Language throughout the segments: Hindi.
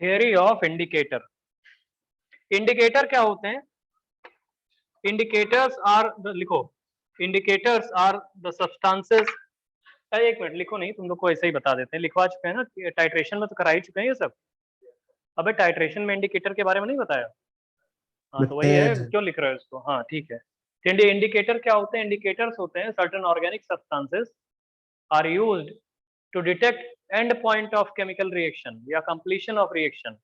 Theory of indicator. इंडिकेटर क्या होते हैं? इंडिकेटर्स आर लिखो, इंडिकेटर्स आर द सब्सटेंसेस। एक मिनट, लिखो नहीं, तुम लोग को ऐसे ही बता देते हैं, लिखवा चुके हैं ना, टाइट्रेशन में तो करा ही चुके हैं ये सब। अबे टाइट्रेशन में इंडिकेटर के बारे में नहीं बताया? हाँ तो वही बताया है, था। क्यों लिख रहे हो इसको? हाँ ठीक है। इंडिकेटर क्या होते हैं? इंडिकेटर्स होते हैं certain organic substances are used to detect end point of chemical reaction या कंप्लीशन ऑफ रिएक्शन।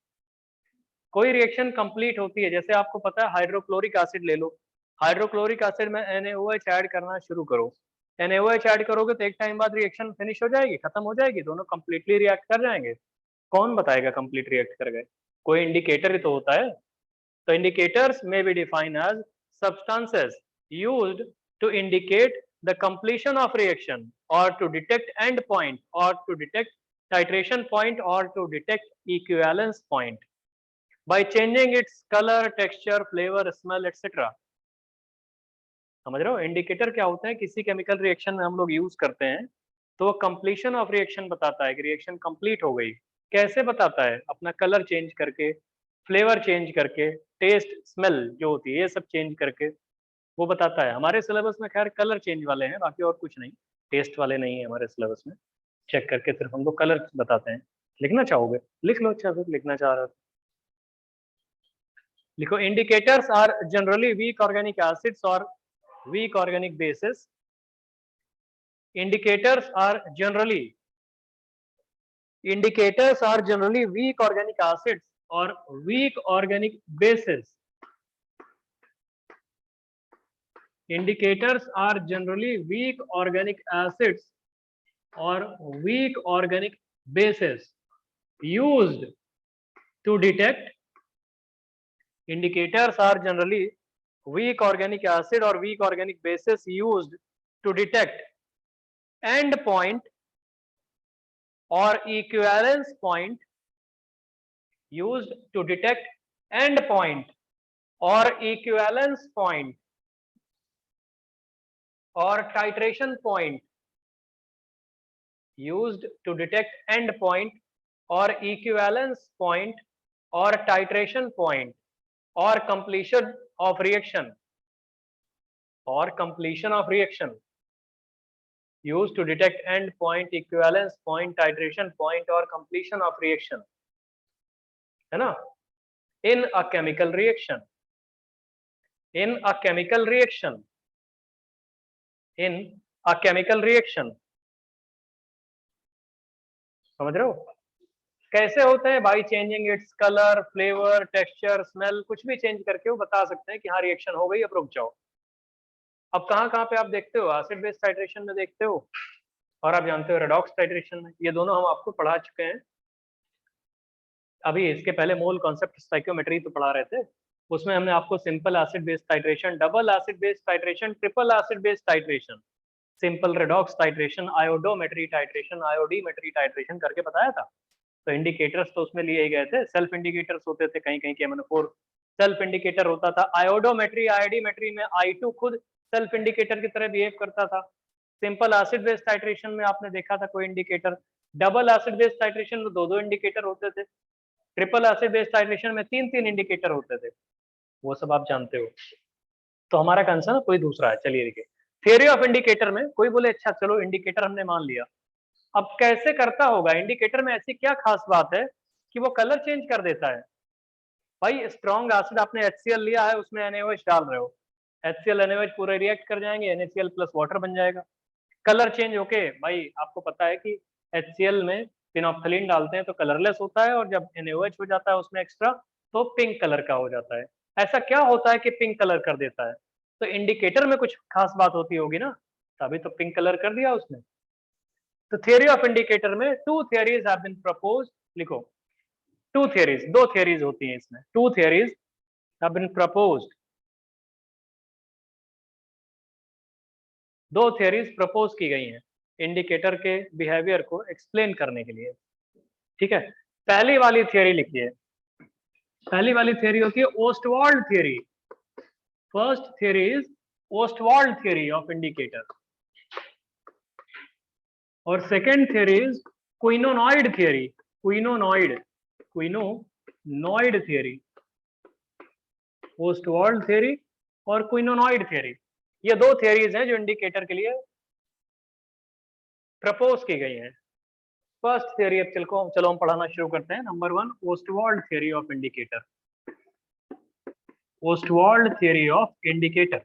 कोई रिएक्शन कंप्लीट होती है, जैसे आपको पता है हाइड्रोक्लोरिक एसिड ले लो, हाइड्रोक्लोरिक एसिड में NaOH ऐड करना शुरू करो, NaOH ऐड करोगे तो एक टाइम बाद रिएक्शन फिनिश हो जाएगी, खत्म हो जाएगी, दोनों कंप्लीटली रिएक्ट कर जाएंगे। कौन बताएगा कंप्लीट रिएक्ट कर गए? कोई इंडिकेटर ही तो होता है। तो indicators may be defined as substances used to indicate the completion of reaction or to detect end point or to detect titration point or to detect equivalence point by changing its color, texture, flavor, smell, etc. समझ रहे हो? इंडिकेटर क्या होता है? किसी केमिकल रिएक्शन में हम लोग यूज करते हैं तो वो कंप्लीशन ऑफ रिएक्शन बताता है कि रिएक्शन कंप्लीट हो गई। कैसे बताता है? अपना कलर चेंज करके, फ्लेवर चेंज करके, टेस्ट, स्मेल जो होती है ये सब चेंज करके वो बताता है। हमारे सिलेबस में खैर कलर चेंज वाले हैं, बाकी और कुछ नहीं, टेस्ट वाले नहीं है हमारे सिलेबस में। चेक करके सिर्फ हमको कलर बताते हैं। लिखना चाहोगे? लिख लो, अच्छा फिर लिखना चाह रहा था लिखो। Indicators are generally weak organic acids और weak organic bases. Indicators are generally weak organic acids or weak organic bases. Indicators are generally weak organic acids or weak organic bases used to detect. Indicators are generally weak organic acid or weak organic bases used to detect end point or equivalence point, used to detect end point or equivalence point or titration point, used to detect end point or equivalence point or titration point or completion of reaction used to detect end point, equivalence point, titration point or completion of reaction, है ना? In a chemical reaction, in a chemical reaction, in a chemical reaction, समझ रहे हो? कैसे होते हैं भाई? Changing its colour, flavour, texture, smell, कुछ भी चेंज करके वो बता सकते हैं कि हाँ रिएक्शन हो गई, अब रुक जाओ। अब कहाँ कहाँ पे आप देखते हो? एसिड बेस टाइट्रेशन में देखते हो, और आप जानते हो रेडॉक्स टाइट्रेशन में। ये दोनों हम आपको पढ़ा चुके हैं। अभी इसके पहले मोल कॉन्सेप्ट स्टाइकियोमेट्री तो पढ़ा रहे थे, उसमें हमने आपको simple acid base titration, double acid base titration, triple acid base titration, simple redox titration, iodometry titration, iodimetry titration करके बताया था। तो इंडिकेटर्स तो उसमें लिए ही गए थे, सेल्फ इंडिकेटर्स होते थे कहीं कहीं के, MnO4 सेल्फ इंडिकेटर होता था। आयोडोमेट्री, आईडीमेट्री में I2 खुद सेल्फ इंडिकेटर की तरह बिहेव करता था। सिंपल एसिड बेस टाइट्रेशन में आपने देखा था कोई indicator. Double acid base titration में दो दो इंडिकेटर होते थे। ट्रिपल एसिड बेस टाइट्रेशन में तीन तीन इंडिकेटर होते थे। वो सब आप जानते हो। तो हमारा कंसर्न कोई दूसरा है। चलिए देखिए, थियरी ऑफ इंडिकेटर में कोई बोले अच्छा चलो इंडिकेटर हमने मान लिया, अब कैसे करता होगा? इंडिकेटर में ऐसी क्या खास बात है कि वो कलर चेंज कर देता है? भाई स्ट्रॉन्ग एसिड आपने HCl लिया है, उसमें NaOH डाल रहे हो, HCl NaOH पूरे रिएक्ट कर जाएंगे, NaCl प्लस वाटर बन जाएगा। कलर चेंज होके, भाई आपको पता है कि HCl में फिनोप्थलीन डालते हैं तो कलरलेस होता है, और जब NaOH हो जाता है उसमें एक्स्ट्रा तो पिंक कलर का हो जाता है। ऐसा क्या होता है कि पिंक कलर कर देता है? तो इंडिकेटर में कुछ खास बात होती होगी ना, तभी तो पिंक कलर कर दिया उसने। तो थियरी ऑफ इंडिकेटर में two theories have been proposed. लिखो, टू थियरीज, दो थियरीज होती हैं इसमें, two theories have been proposed, दो थियरीज प्रपोज की गई हैं इंडिकेटर के बिहेवियर को एक्सप्लेन करने के लिए। ठीक है, पहली वाली थियरी लिखिए। पहली वाली थियरी होती है Ostwald theory. First theory is Ostwald theory of indicator, और second theory is quinonoid theory, quinonoid quinonoid theory, Ostwald theory और क्विनोनॉइड थियरी, ये दो थियरीज हैं जो इंडिकेटर के लिए प्रपोज की गई हैं। फर्स्ट थियरी, अब चलो हम पढ़ाना शुरू करते हैं। Number 1, Ostwald theory of indicator. Ostwald theory of indicator.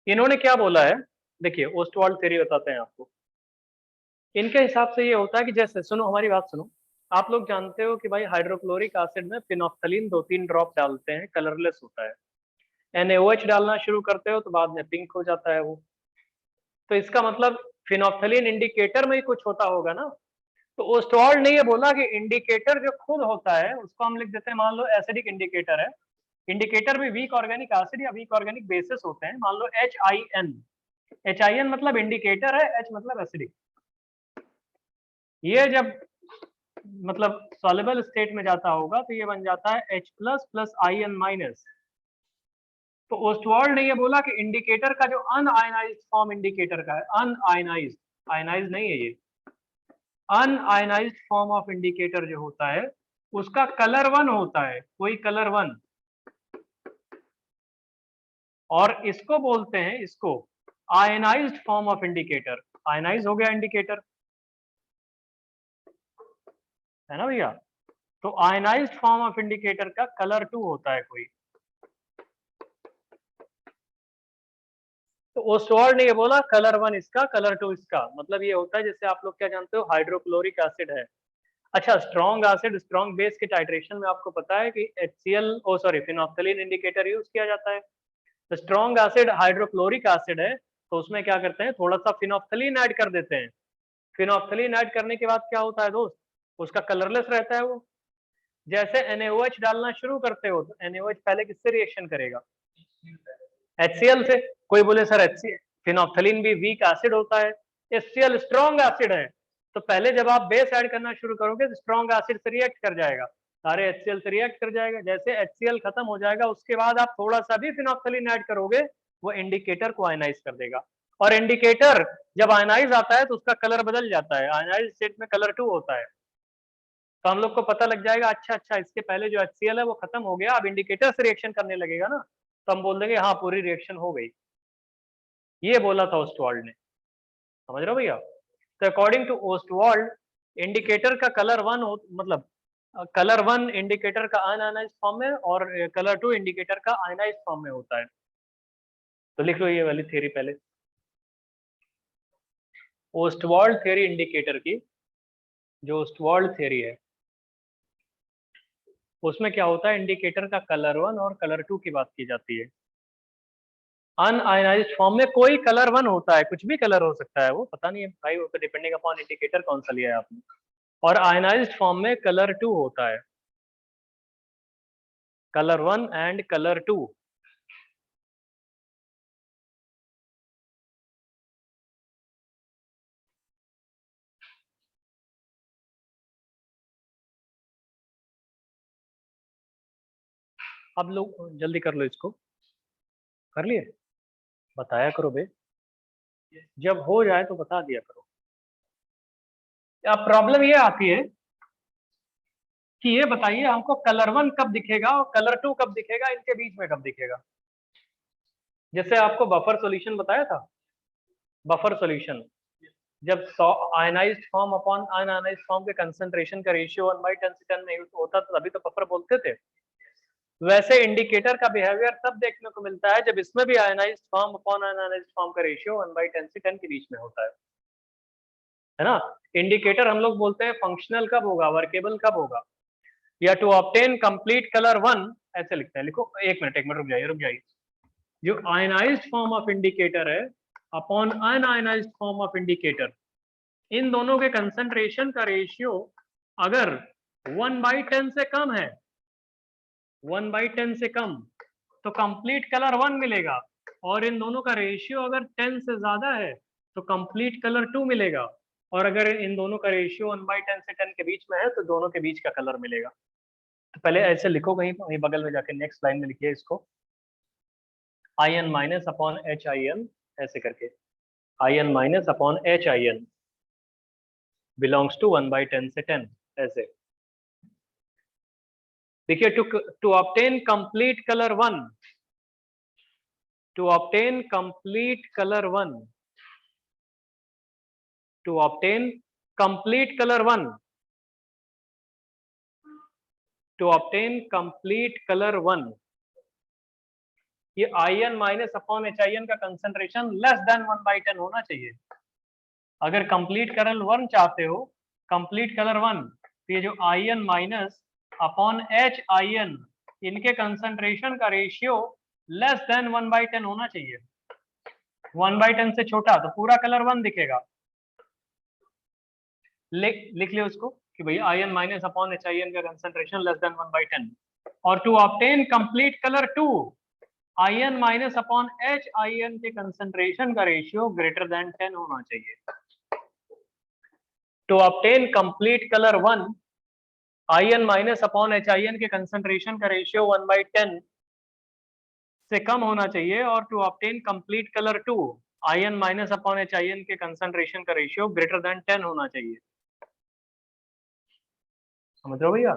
इन्होंने क्या बोला है, देखिए ओस्टवाल्ड थ्योरी बताते हैं आपको। इनके हिसाब से ये होता है कि जैसे, सुनो हमारी बात सुनो, आप लोग जानते हो कि भाई हाइड्रोक्लोरिक एसिड में फिनोफ्थलीन 2-3 ड्रॉप डालते हैं, कलरलेस होता है। NaOH डालना शुरू करते हो तो बाद में पिंक हो जाता है वो। तो इसका मतलब फिनोफ्थलीन इंडिकेटर में ही कुछ होता होगा ना। तो ओस्टवाल्ड ने ये बोला कि इंडिकेटर जो खुद होता है उसको हम लिख देते हैं, मान लो एसिडिक इंडिकेटर है। इंडिकेटर में वीक ऑर्गेनिक एसिड या वीक ऑर्गेनिक बेसिस होते हैं, मान लो HIN। HIN मतलब इंडिकेटर है, H मतलब एसिडिक। ये जब मतलब सॉल्युबल स्टेट में जाता होगा तो ये बन जाता है H प्लस IN-। तो ओस्टवाल्ड ने ये बोला कि इंडिकेटर का जो अनआयनाइज्ड फॉर्म इंडिकेटर का है, अनआयनाइज्ड, आयनाइज्ड नहीं है ये, अनआयनाइज्ड फॉर्म ऑफ इंडिकेटर जो होता है उसका कलर 1 होता है, कोई कलर 1। और इसको बोलते हैं, इसको ionised form of indicator. Ionise हो गया इंडिकेटर, है ना भैया। तो आयनाइज्ड फॉर्म ऑफ इंडिकेटर का कलर 2 होता है कोई। तो ओस्टवाल्ड ने ये बोला कलर 1 इसका, कलर 2 इसका। मतलब ये होता है, जैसे आप लोग क्या जानते हो, हाइड्रोक्लोरिक एसिड है। अच्छा, स्ट्रॉन्ग एसिड, स्ट्रॉन्ग बेस के टाइट्रेशन में आपको पता है कि फिनोफ्थलीन इंडिकेटर यूज किया जाता है। तो स्ट्रॉन्ग एसिड हाइड्रोक्लोरिक एसिड है तो उसमें क्या करते हैं, थोड़ा सा फिनोफ्थलीन ऐड कर देते हैं। फिनोफ्थलीन ऐड करने के बाद क्या होता है दोस्त, उसका कलरलेस रहता है वो। जैसे NaOH डालना शुरू करते हो तो NaOH पहले किससे रिएक्शन करेगा, HCl से। कोई बोले सर HCl, फिनोफ्थलीन भी वीक एसिड होता है, HCl स्ट्रॉन्ग एसिड है। तो पहले जब आप बेस ऐड करना शुरू करोगे तो स्ट्रॉन्ग एसिड से रिएक्ट कर जाएगा, सारे HCl से रिएक्ट कर जाएगा। जैसे HCl खत्म हो जाएगा उसके बाद आप थोड़ा सा भी फिनोफ्थलीन ऐड करोगे, वो इंडिकेटर को आयनाइज कर देगा। और इंडिकेटर जब आयनाइज आता है तो उसका कलर बदल जाता है, आयनाइज स्टेट में कलर 2 होता है। तो हम लोग को पता लग जाएगा, अच्छा इसके पहले जो HCl है वो खत्म हो गया, अब इंडिकेटर से रिएक्शन करने लगेगा ना, तो हम बोल देंगे हाँ पूरी रिएक्शन हो गई। ये बोला था ओस्टवाल्ड ने, समझ रहे हो भैया। तो अकॉर्डिंग टू ओस्टवाल्ड, इंडिकेटर का कलर 1 हो, मतलब कलर 1 इंडिकेटर का अनआयनाइज्ड फॉर्म में और कलर 2 इंडिकेटर का आयनाइज्ड फॉर्म में होता है। तो लिख लो ये वाली थ्योरी पहले, ओस्टवाल्ड थ्योरी इंडिकेटर की। जो ओस्टवाल्ड थ्योरी है उसमें क्या होता है, इंडिकेटर का कलर 1 और कलर 2 की बात की जाती है। अनआयनाइज्ड फॉर्म में कोई कलर 1 होता है, कुछ भी कलर हो सकता है, वो पता नहीं है भाई, वो डिपेंडिंग अपॉन इंडिकेटर कौन सा लिया है आपने। और आयनाइज्ड फॉर्म में कलर 2 होता है, कलर 1 एंड कलर 2। अब लोग जल्दी कर लो इसको, कर लिए, बताया करो बे, जब हो जाए तो बता दिया करो। अब प्रॉब्लम ये आती है कि ये बताइए हमको कलर 1 कब दिखेगा और कलर 2 कब दिखेगा, इनके बीच में कब दिखेगा। जैसे आपको बफर सॉल्यूशन बताया था, बफर सॉल्यूशन जब ionised form upon un-ionised form के कंसंट्रेशन का रेशियो 1/10 से 10 में होता तो तभी तो बफर बोलते थे। वैसे इंडिकेटर का बिहेवियर तब देखने को मिलता है जब इसमें भी ionised form upon un-ionised form का रेशियो 1/10 से 10 के बीच में होता है ना। इंडिकेटर हम लोग बोलते हैं फंक्शनल कब होगा, वर्केबल कब होगा, या टू ऑब्टेन कंप्लीट कलर 1 ऐसे लिखते हैं। लिखो, एक मिनट रुक जाइए। जो आयनाइज्ड फॉर्म ऑफ इंडिकेटर है upon un-ionised form of indicator, इन दोनों के कंसंट्रेशन का रेशियो अगर 1/10 से कम है, 1/10 से कम, तो कंप्लीट कलर 1 मिलेगा। और इन दोनों का रेशियो अगर 10 से ज्यादा है तो कंप्लीट कलर 2 मिलेगा। और अगर इन दोनों का रेशियो 1/10 से 10 के बीच में है तो दोनों के बीच का कलर मिलेगा। तो पहले ऐसे लिखो, कहीं कहीं बगल में जाके नेक्स्ट लाइन में लिखिए इसको, IN- अपॉन HIN ऐसे करके, IN- upon HIN। Belongs to 1/10 से 10 ऐसे। देखिए to obtain complete colour 1, to obtain complete colour 1, to obtain complete colour 1, to obtain complete colour 1, ये IN माइनस अपॉन HIN का कंसंट्रेशन लेस देन 1/10 होना चाहिए। अगर कंप्लीट कलर 1 चाहते हो, कंप्लीट कलर 1, तो ये जो IN माइनस अपॉन HIN इनके कंसंट्रेशन का रेशियो लेस देन 1/10 होना चाहिए। 1/10 से छोटा तो पूरा कलर 1 दिखेगा। लिख लियो उसको कि भाई IN माइनस अपॉन HIN का कंसंट्रेशन लेस देन 1/10। और to obtain complete colour 2, IN minus upon HIN के कंसंट्रेशन का रेशियो ग्रेटर देन 10 होना चाहिए। To obtain complete colour 1, IN minus upon HIN के कंसंट्रेशन का रेशियो 1/10 से कम होना चाहिए। और to obtain complete colour 2, IN minus upon HIN के कंसंट्रेशन का रेशियो ग्रेटर देन 10 होना चाहिए। समझ रहे हो भैया?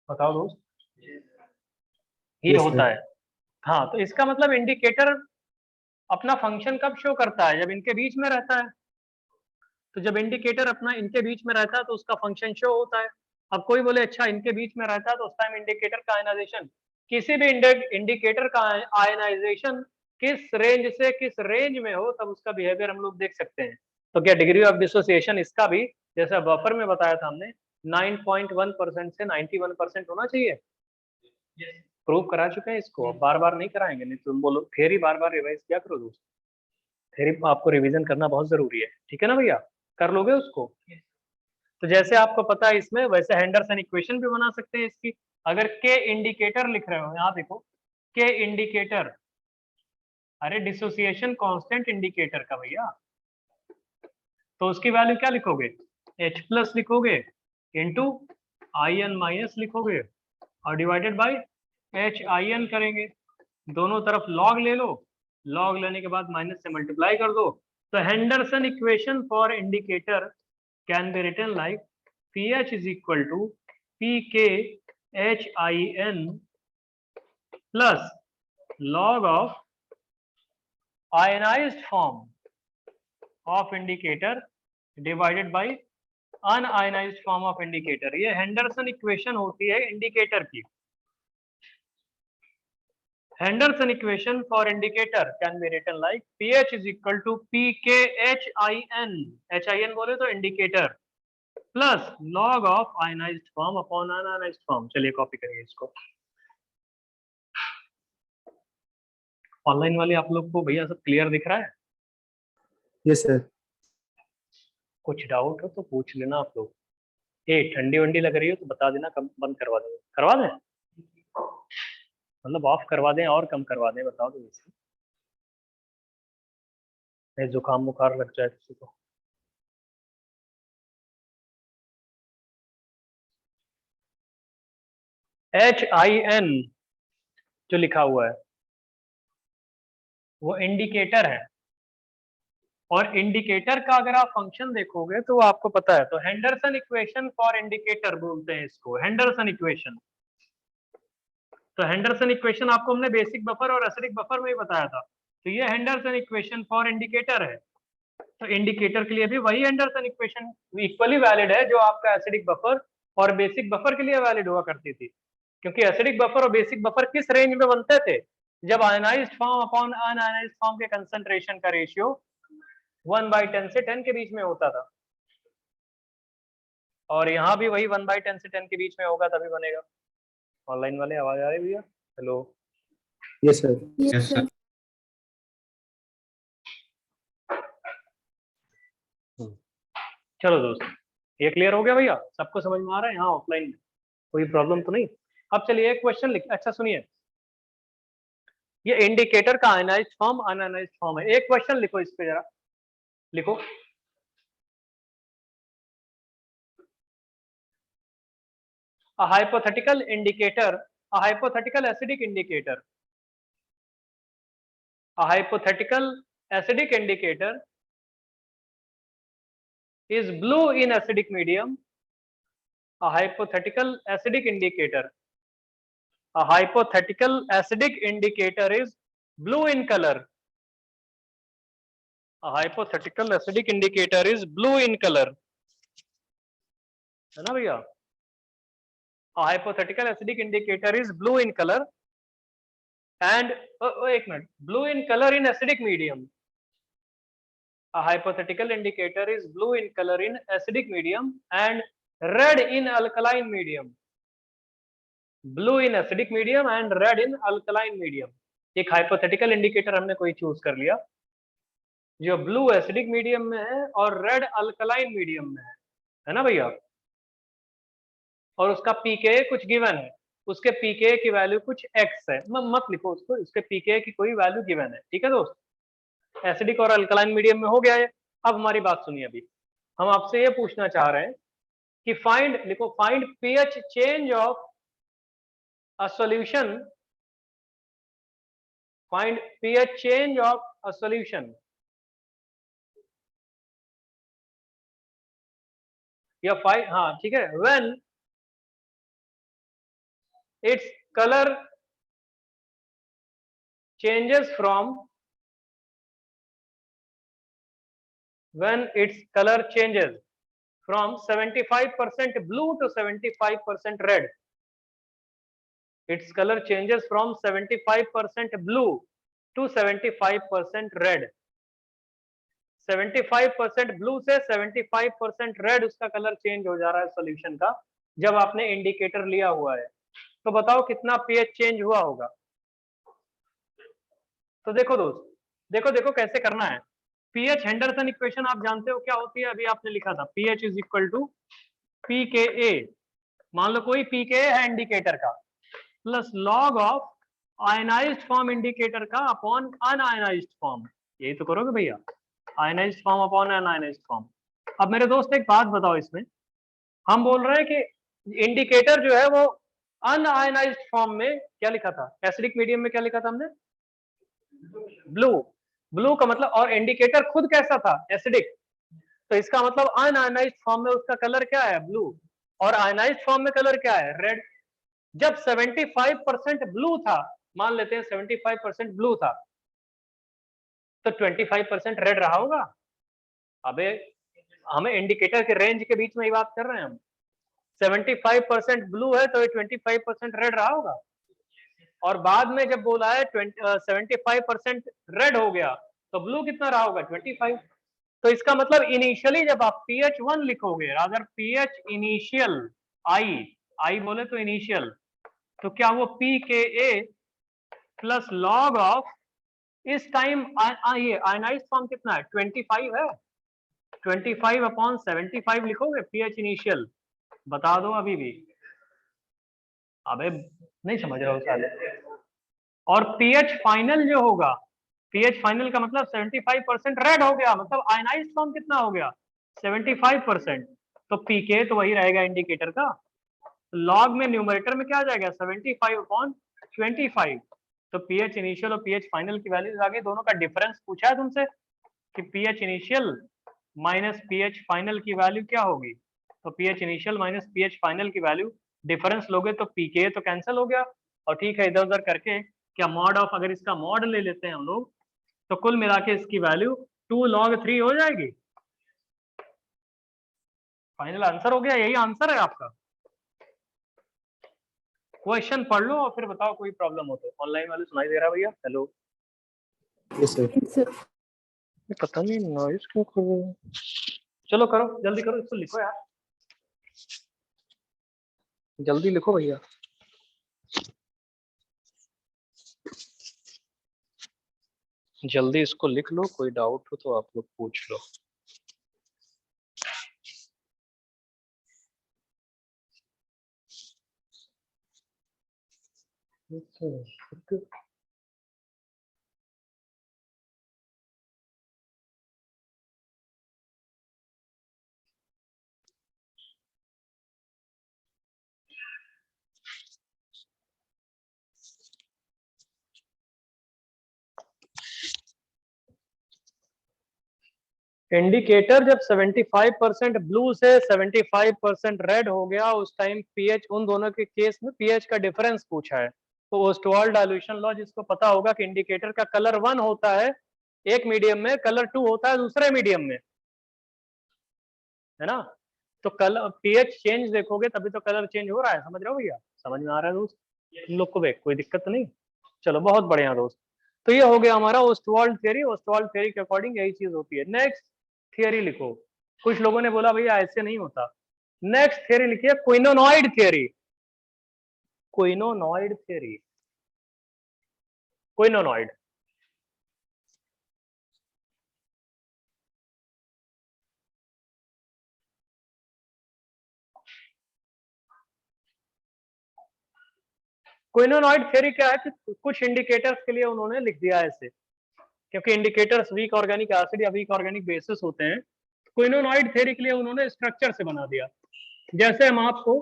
बताओ दोस्त। ये होता है। हाँ, तो इसका मतलब इंडिकेटर अपना फंक्शन कब शो करता है? जब इनके बीच में रहता है। तो जब इंडिकेटर अपना इनके बीच में रहता है तो उसका फंक्शन शो होता है। अब कोई बोले अच्छा इनके बीच में रहता है तो उस टाइम इंडिकेटर का आयनाइजेशन, किसी भी इंडिकेटर का आयनाइजेशन किस रेंज से किस रेंज में हो तब उसका बिहेवियर हम लोग देख सकते हैं। तो क्या डिग्री ऑफ डिसोसिएशन इसका भी जैसा बफर में बताया था हमने 9.1% से 91% होना चाहिए। प्रूव करा चुके हैं इसको, अब बार बार नहीं कराएंगे, नहीं तुम बोलो थ्योरी बार बार रिवाइज क्या करो दोस्त, थ्योरी आपको रिवीजन करना बहुत जरूरी है, ठीक है ना भैया? कर लोगे उसको? तो जैसे आपको पता है इसमें, वैसे हेंडरसन इक्वेशन भी बना सकते हैं इसकी। अगर के इंडिकेटर लिख रहे हो, यहाँ देखो के इंडिकेटर, अरे डिसोसिएशन कांस्टेंट इंडिकेटर का भैया, तो उसकी वैल्यू क्या लिखोगे? H प्लस लिखोगे इंटू IN माइनस लिखोगे और डिवाइडेड बाई HIN करेंगे। दोनों तरफ लॉग ले लो, लॉग लेने के बाद माइनस से मल्टीप्लाई कर दो। तो Henderson equation for indicator can be written like PH is equal to PKHIN plus log of ionized form of indicator divided by unionised form of indicator. ये हेंडरसन इक्वेशन होती है इंडिकेटर की। Henderson equation for indicator can be written like PH is equal to PKHIN, HIN बोले तो indicator, plus log of ionised form upon un-ionised form. चलिए कॉपी करिए इसको। ऑनलाइन वाले आप लोग को भैया सब क्लियर दिख रहा है? Yes sir. कुछ डाउट हो तो पूछ लेना आप लोग। ए ठंडी वंडी लग रही हो तो बता देना, कम बंद करवा देंगे। करवा दें मतलब ऑफ करवा दें और कम करवा दें, बताओ तो वैसे जुकाम बुखार लग जाए किसी को। HIN जो लिखा हुआ है वो इंडिकेटर है, और इंडिकेटर का अगर आप फंक्शन देखोगे तो आपको पता है। तो हेंडरसन इक्वेशन फॉर इंडिकेटर बोलते हैं इसको, हेंडरसन इक्वेशन। तो हेंडरसन इक्वेशन आपको हमने बेसिक बफर और एसिडिक बफर में ही बताया था। तो ये हेंडरसन इक्वेशन फॉर इंडिकेटर है। तो इंडिकेटर के लिए भी वही हेंडरसन इक्वेशन इक्वली वैलिड है जो आपका एसिडिक बफर और बेसिक बफर के लिए वैलिड हुआ करती थी। क्योंकि एसिडिक बफर और बेसिक बफर किस रेंज में बनते थे? जब ionised form upon un-ionised form के कंसंट्रेशन का रेशियो 1/10 से 10 के बीच में होता था। और यहाँ भी वही 1/10 से 10 के बीच में होगा तभी बनेगा। ऑनलाइन वाले आवाज आ रही भैया? Hello? Yes sir. Yes sir. चलो दोस्त, ये क्लियर हो गया भैया? सबको समझ में आ रहा है यहाँ ऑफलाइन में? कोई प्रॉब्लम तो नहीं? अब चलिए एक क्वेश्चन लिख, अच्छा सुनिए, ये इंडिकेटर का आयनाइज्ड फॉर्म अनआयनाइज्ड फॉर्म है। एक क्वेश्चन लिखो इस पे, जरा लिखो। A hypothetical indicator, a hypothetical acidic indicator, a hypothetical acidic indicator is blue in acidic medium. A hypothetical acidic indicator. A hypothetical acidic indicator is blue in color. A hypothetical acidic indicator is blue in color. है ना भैया? A hypothetical acidic indicator is blue in color and एक minute, blue in color in acidic medium. A hypothetical indicator is blue in color in acidic medium and red in alkaline medium. Blue in acidic medium and red in alkaline medium. एक hypothetical indicator हमने कोई choose कर लिया जो blue acidic medium में है और red alkaline medium में है ना भैया? और उसका pKa कुछ given है, उसके pKa की वैल्यू कुछ x है, मत लिखो उसको, इसके pKa की कोई वैल्यू given है, ठीक है दोस्त? एसिडिक और अल्कलाइन मीडियम में हो गया है। अब हमारी बात सुनिए, अभी हम आपसे ये पूछना चाह रहे हैं कि फाइंड, लिखो, find pH change of a solution, find pH change of a solution, या फाइंड, हाँ ठीक है, when its colour changes from, when its color changes from 75% blue to 75% red. Its color changes from 75% blue to 75% red. 75% blue से 75% रेड उसका कलर चेंज हो जा रहा है सॉल्यूशन का, जब आपने इंडिकेटर लिया हुआ है। तो बताओ कितना पीएच चेंज हुआ होगा? तो देखो दोस्त, देखो देखो कैसे करना है। पीएच हेंडरसन इक्वेशन आप जानते हो क्या होती है? अभी आपने लिखा था pH is equal to pKa. मान लो कोई पीकेए है इंडिकेटर का, plus log of ionised form indicator का अपॉन अनआयनाइज्ड फॉर्म। यही तो करोगे भैया, ionised form upon un-ionised form. अब मेरे दोस्त एक बात बताओ, इसमें हम बोल रहे हैं कि इंडिकेटर जो है वो अनआयनाइज्ड फॉर्म में क्या लिखा था, एसिडिक मीडियम में क्या लिखा था हमने? ब्लू। ब्लू का मतलब, और इंडिकेटर खुद कैसा था? एसिडिक। तो इसका मतलब अनआयनाइज्ड फॉर्म में उसका कलर क्या है? ब्लू। और आयनाइज्ड फॉर्म में कलर क्या है? रेड। जब 75% ब्लू था, मान लेते हैं 75% ब्लू था, तो 25% रेड रहा होगा। अबे हमें इंडिकेटर के रेंज के बीच में ही बात कर रहे हैं हम। 75% ब्लू है तो ये 25% रेड रहा होगा। और बाद में जब बोला है 75% रेड हो गया, तो ब्लू कितना रहा होगा? 25। तो इसका मतलब इनिशियली जब आप pH1 लिखोगे, अगर pH इनिशियल आई बोले तो इनिशियल, तो क्या वो pKa प्लस लॉग ऑफ इस टाइम ये आयनाइज्ड फॉर्म कितना है? 25 है। 25 अपॉन 75 लिखोगे pH इनिशियल। बता दो अभी भी। अबे नहीं समझ रहे हो साले। और pH फाइनल जो होगा, pH फाइनल का मतलब 75% रेड हो गया, मतलब आयनाइज्ड फॉर्म कितना हो गया? 75%। तो pK तो वही रहेगा इंडिकेटर का। लॉग में न्यूमरेटर में क्या आ जाएगा? 75 अपॉन 25। तो pH इनिशियल और pH फाइनल की वैल्यूज आ गई। दोनों का डिफरेंस पूछा है तुमसे कि pH initial minus pH final की वैल्यू क्या होगी? तो pH initial minus pH final की वैल्यू डिफरेंस लोगे तो pK तो कैंसिल हो गया। और ठीक है, इधर उधर करके क्या मॉड ऑफ, अगर इसका मॉड ले लेते हैं हम लोग, तो कुल मिला के इसकी वैल्यू 2 log 3 हो जाएगी। फाइनल आंसर हो गया, यही आंसर है आपका। क्वेश्चन पढ़ लो और फिर बताओ कोई प्रॉब्लम हो तो। ऑनलाइन वाले सुनाई दे रहा है भैया? Hello, Yes, sir. पता नहीं नॉइस क्यों कर रहे हो। चलो करो, जल्दी करो, इसको लिखो यार, जल्दी लिखो भैया। जल्दी इसको लिख लो, कोई डाउट हो तो आप लोग पूछ लो। इंडिकेटर जब 75% ब्लू से 75% रेड हो गया, उस टाइम पीएच, उन दोनों के केस में पीएच का डिफरेंस पूछा है। तो ओस्टवाल्ड डाइल्यूशन लॉ जिसको पता होगा कि इंडिकेटर का कलर 1 होता है एक मीडियम में, कलर 2 होता है दूसरे मीडियम में, है ना। तो कलर पीएच चेंज देखोगे तभी तो कलर चेंज हो रहा है। समझ रहे हो भैया? समझ में आ रहा है दोस्त? तुम लोग को कोई दिक्कत तो नहीं? चलो बहुत बढ़िया दोस्त। तो ये हो गया हमारा ओस्टवाल्ड थ्योरी। ओस्टवाल्ड थ्योरी के अकॉर्डिंग यही चीज होती है। नेक्स्ट थियरी लिखो। कुछ लोगों ने बोला भैया ऐसे नहीं होता। नेक्स्ट थियरी लिखिए क्विनोनॉइड theory. क्विनोनॉइड theory, quinonoid. Quinonoid theory क्या है कि कुछ इंडिकेटर्स के लिए उन्होंने लिख दिया ऐसे, क्योंकि इंडिकेटर्स वीक ऑर्गेनिक एसिड या वीक ऑर्गेनिक बेसिस होते हैं। क्विनोनॉइड थियरी के लिए उन्होंने स्ट्रक्चर से बना दिया। जैसे हम आपको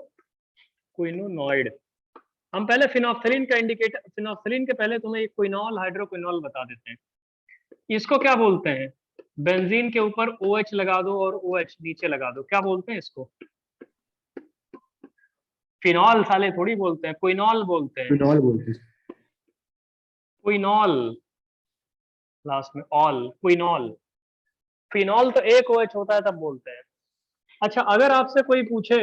क्विनोनॉइड, हम पहले फिनोफ्थलीन का इंडिकेटर, फिनोफ्थलीन के पहले तुम्हें एक क्विनॉल हाइड्रोक्विनॉल बता देते हैं। इसको क्या बोलते हैं? बेंजीन के ऊपर OH लगा दो और OH नीचे लगा दो, क्या बोलते हैं इसको? फिनॉल साले थोड़ी बोलते हैं, क्विनॉल बोलते हैं। फिनॉल बोलते हैं। क्विनॉल, लास्ट में ऑल, क्विनॉल। फिनॉल तो एक OH होता है तब बोलते हैं। अच्छा, अगर आपसे कोई पूछे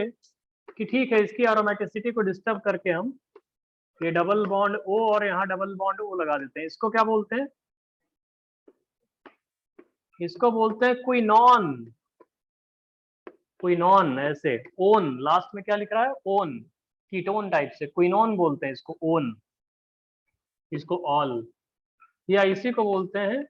कि ठीक है इसकी एरोमेटिसिटी को डिस्टर्ब करके हम ये डबल बॉन्ड O और यहाँ डबल बॉन्ड O लगा देते हैं, इसको क्या बोलते हैं? इसको बोलते हैं क्विनॉन। क्विनॉन, ऐसे ओन, लास्ट में क्या लिख रहा है? ओन, कीटोन टाइप से, क्विनॉन बोलते हैं इसको, ओन। इसको ऑल, या इसी को बोलते हैं,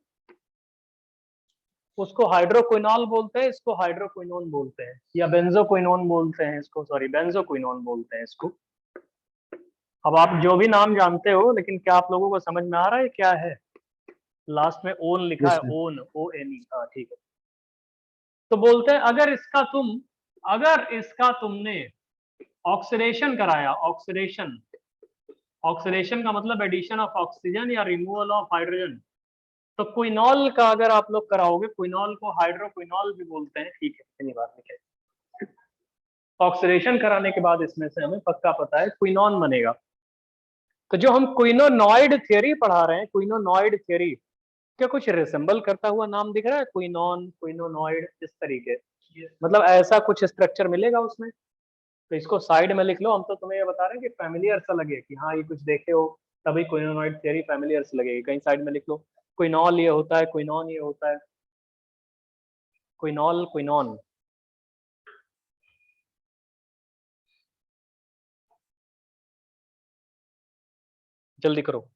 उसको हाइड्रोक्विनॉल बोलते हैं, इसको हाइड्रोक्विनोन बोलते हैं, या बेंजोक्विनोन बोलते हैं इसको, सॉरी बेंजोक्विनोन बोलते हैं इसको। अब आप जो भी नाम जानते हो, लेकिन क्या आप लोगों को समझ में आ रहा है क्या है? लास्ट में ओन लिखा यस है, सर। Own, ONE। हाँ ठीक है। तो बोलते हैं अगर इसका तुमने ऑक्सीडेशन कराया, ऑक्सीडेशन, ऑक्सीडेशन का मतलब एडिशन ऑफ ऑक्सीजन या रिमूवल ऑफ हाइड्रोजन, तो क्विनॉल का अगर आप लोग कराओगे, क्विनॉल को हाइड्रोक्विनॉल भी बोलते हैं, ठीक है, इतनी बात लिखे। ऑक्सीडेशन कराने के बाद इसमें से हमें पक्का पता है क्विनॉन बनेगा। तो जो हम क्विनोनॉइड थियरी पढ़ा रहे हैं, क्विनोनॉइड थियरी, क्या कुछ रिसेंबल करता हुआ नाम दिख रहा है? क्विनॉन, क्विनोनॉइड, इस तरीके, मतलब ऐसा कुछ स्ट्रक्चर मिलेगा उसमें। तो इसको साइड में लिख लो। हम तो तुम्हें ये बता रहे हैं कि फैमिलियर सा लगे कि हाँ ये कुछ देखे हो, तभी क्विनोनॉइड थियरी फैमिलियर से लगेगी। कहीं साइड में लिख लो, क्विनॉल ये होता है, क्विनॉन ये होता है, क्विनॉल, क्विनॉन। जल्दी करो।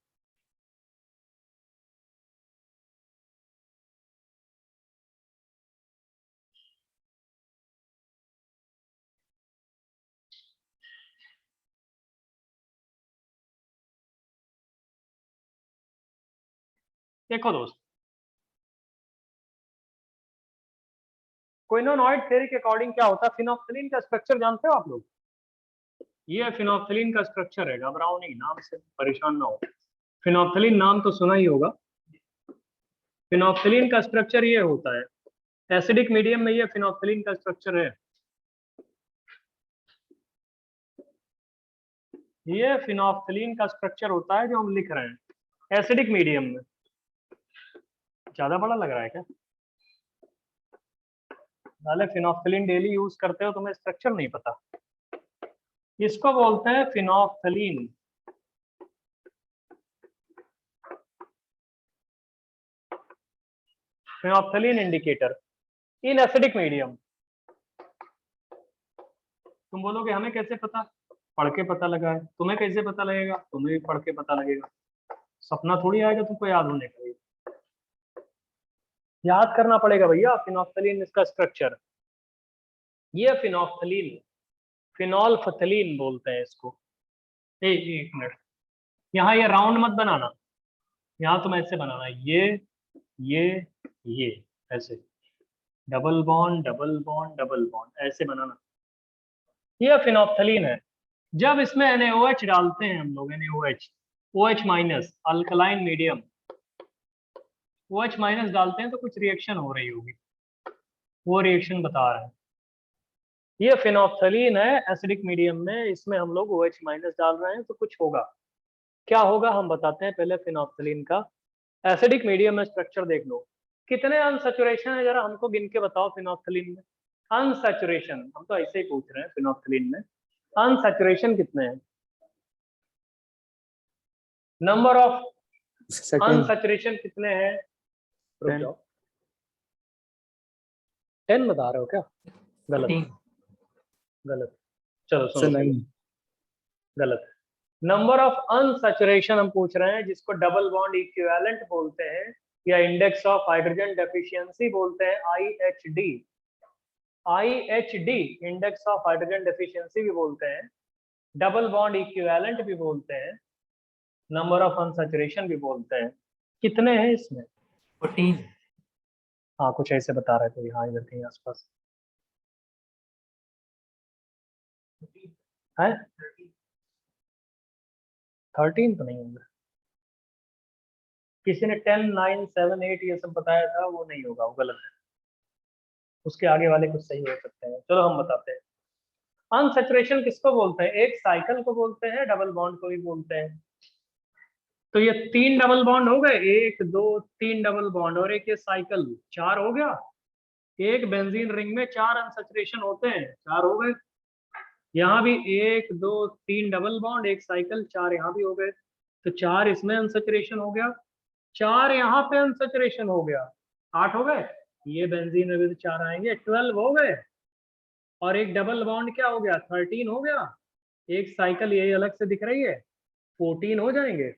देखो दोस्त, क्विनोनॉइड थियरी के अकॉर्डिंग क्या होता है? फिनोक्सिलिन का स्ट्रक्चर जानते हो आप लोग? ये फिनोक्सिलिन का स्ट्रक्चर है, घबराओ नहीं, नाम से परेशान ना हो। फिनोक्सिलिन नाम तो सुना ही होगा। फिनोक्सिलिन का स्ट्रक्चर ये होता है, एसिडिक मीडियम में ये फिनोक्सिलिन का स्ट्रक्चर है। ये फिनोक्सिलिन का स्ट्रक्चर होता है जो हम लिख रहे हैं एसिडिक मीडियम में। ज्यादा बड़ा लग रहा है क्या? नाले फिनोक्सिलिन डेली यूज करते हो, तुम्हें स्ट्रक्चर नहीं पता। इसको बोलते हैं फिनोक्सिलिन, फिनोक्सिलिन इंडिकेटर इन एसिडिक मीडियम। तुम बोलोगे हमें कैसे पता? पढ़ के पता लगा है। तुम्हें कैसे पता लगेगा? तुम्हें भी पढ़ के पता लगेगा। सपना थोड़ी आएगा तुमको याद होने का, याद करना पड़ेगा भैया। फिनोक्सिलिन इसका स्ट्रक्चर, ये फिनोक्सिलिन, फिनोल्फथलीन बोलते हैं इसको। एक मिनट, यहाँ ये राउंड मत बनाना, यहाँ तुम ऐसे बनाना, ये ये ऐसे, double bond double bond double bond, ऐसे बनाना। ये फिनोप्थलीन है। जब इसमें NaOH डालते हैं हम लोग, NaOH, OH minus, alkaline medium, OH minus डालते हैं तो कुछ रिएक्शन हो रही होगी। वो रिएक्शन बता रहा है। ये फिनोप्थलीन है एसिडिक मीडियम में, इसमें हम लोग OH माइनस डाल रहे हैं तो कुछ होगा। क्या होगा हम बताते हैं पहले फिनोप्थलीन का। एसिडिक मीडियम में स्ट्रक्चर देख लो, कितने अनसैचुरेशन है जरा हमको गिन के बताओ फिनोप्थलीन में। अनसैचुरेशन हम तो ऐसे ही पूछ रहे हैं, फिनोप्थलीन में अनसैचुरेशन कितने हैं? Number of Second. अनसैचुरेशन कितने हैं? रुक 10. जाओ, 10 बता रहे हो क्या? गलत गलत, चलो Sir, सुनो, 9. गलत। नंबर ऑफ अनसैचुरेशन हम पूछ रहे हैं, जिसको डबल बॉन्ड इक्विवेलेंट बोलते हैं या इंडेक्स ऑफ हाइड्रोजन डेफिशिएंसी बोलते हैं, IHD। IHD index of hydrogen deficiency भी बोलते हैं, डबल बॉन्ड इक्विवेलेंट भी बोलते हैं, नंबर ऑफ अनसैचुरेशन भी बोलते हैं। कितने हैं इसमें? 14। हाँ कुछ ऐसे बता रहे थे, हाँ इधर कहीं आसपास है। 13 तो नहीं होंगे, किसी ने 10, 9, 7, 8 ये सब बताया था, वो नहीं होगा, वो गलत है। उसके आगे वाले कुछ सही हो सकते हैं, चलो हम बताते हैं। अनसैचुरेशन किसको बोलते हैं? एक साइकिल को बोलते हैं, डबल बॉन्ड को भी बोलते हैं। तो ये 3 डबल बॉन्ड हो गए, 1 2 3 डबल बॉन्ड और एक ये साइकिल, 4 हो गया। एक बेंजीन रिंग में 4 अनसैचुरेशन होते हैं, 4 हो गए। यहाँ भी 1 2 3 डबल बॉन्ड, एक साइकिल, 4 यहाँ भी हो गए। तो 4 इसमें अनसैचुरेशन हो गया, 4 यहाँ पे अनसैचुरेशन हो गया, 8 हो गए। ये बेंजीन में भी 4 आएंगे, 12 हो गए। और एक डबल बॉन्ड क्या हो गया? 13 हो गया। एक साइकिल यही अलग से दिख रही है, 14 हो जाएंगे।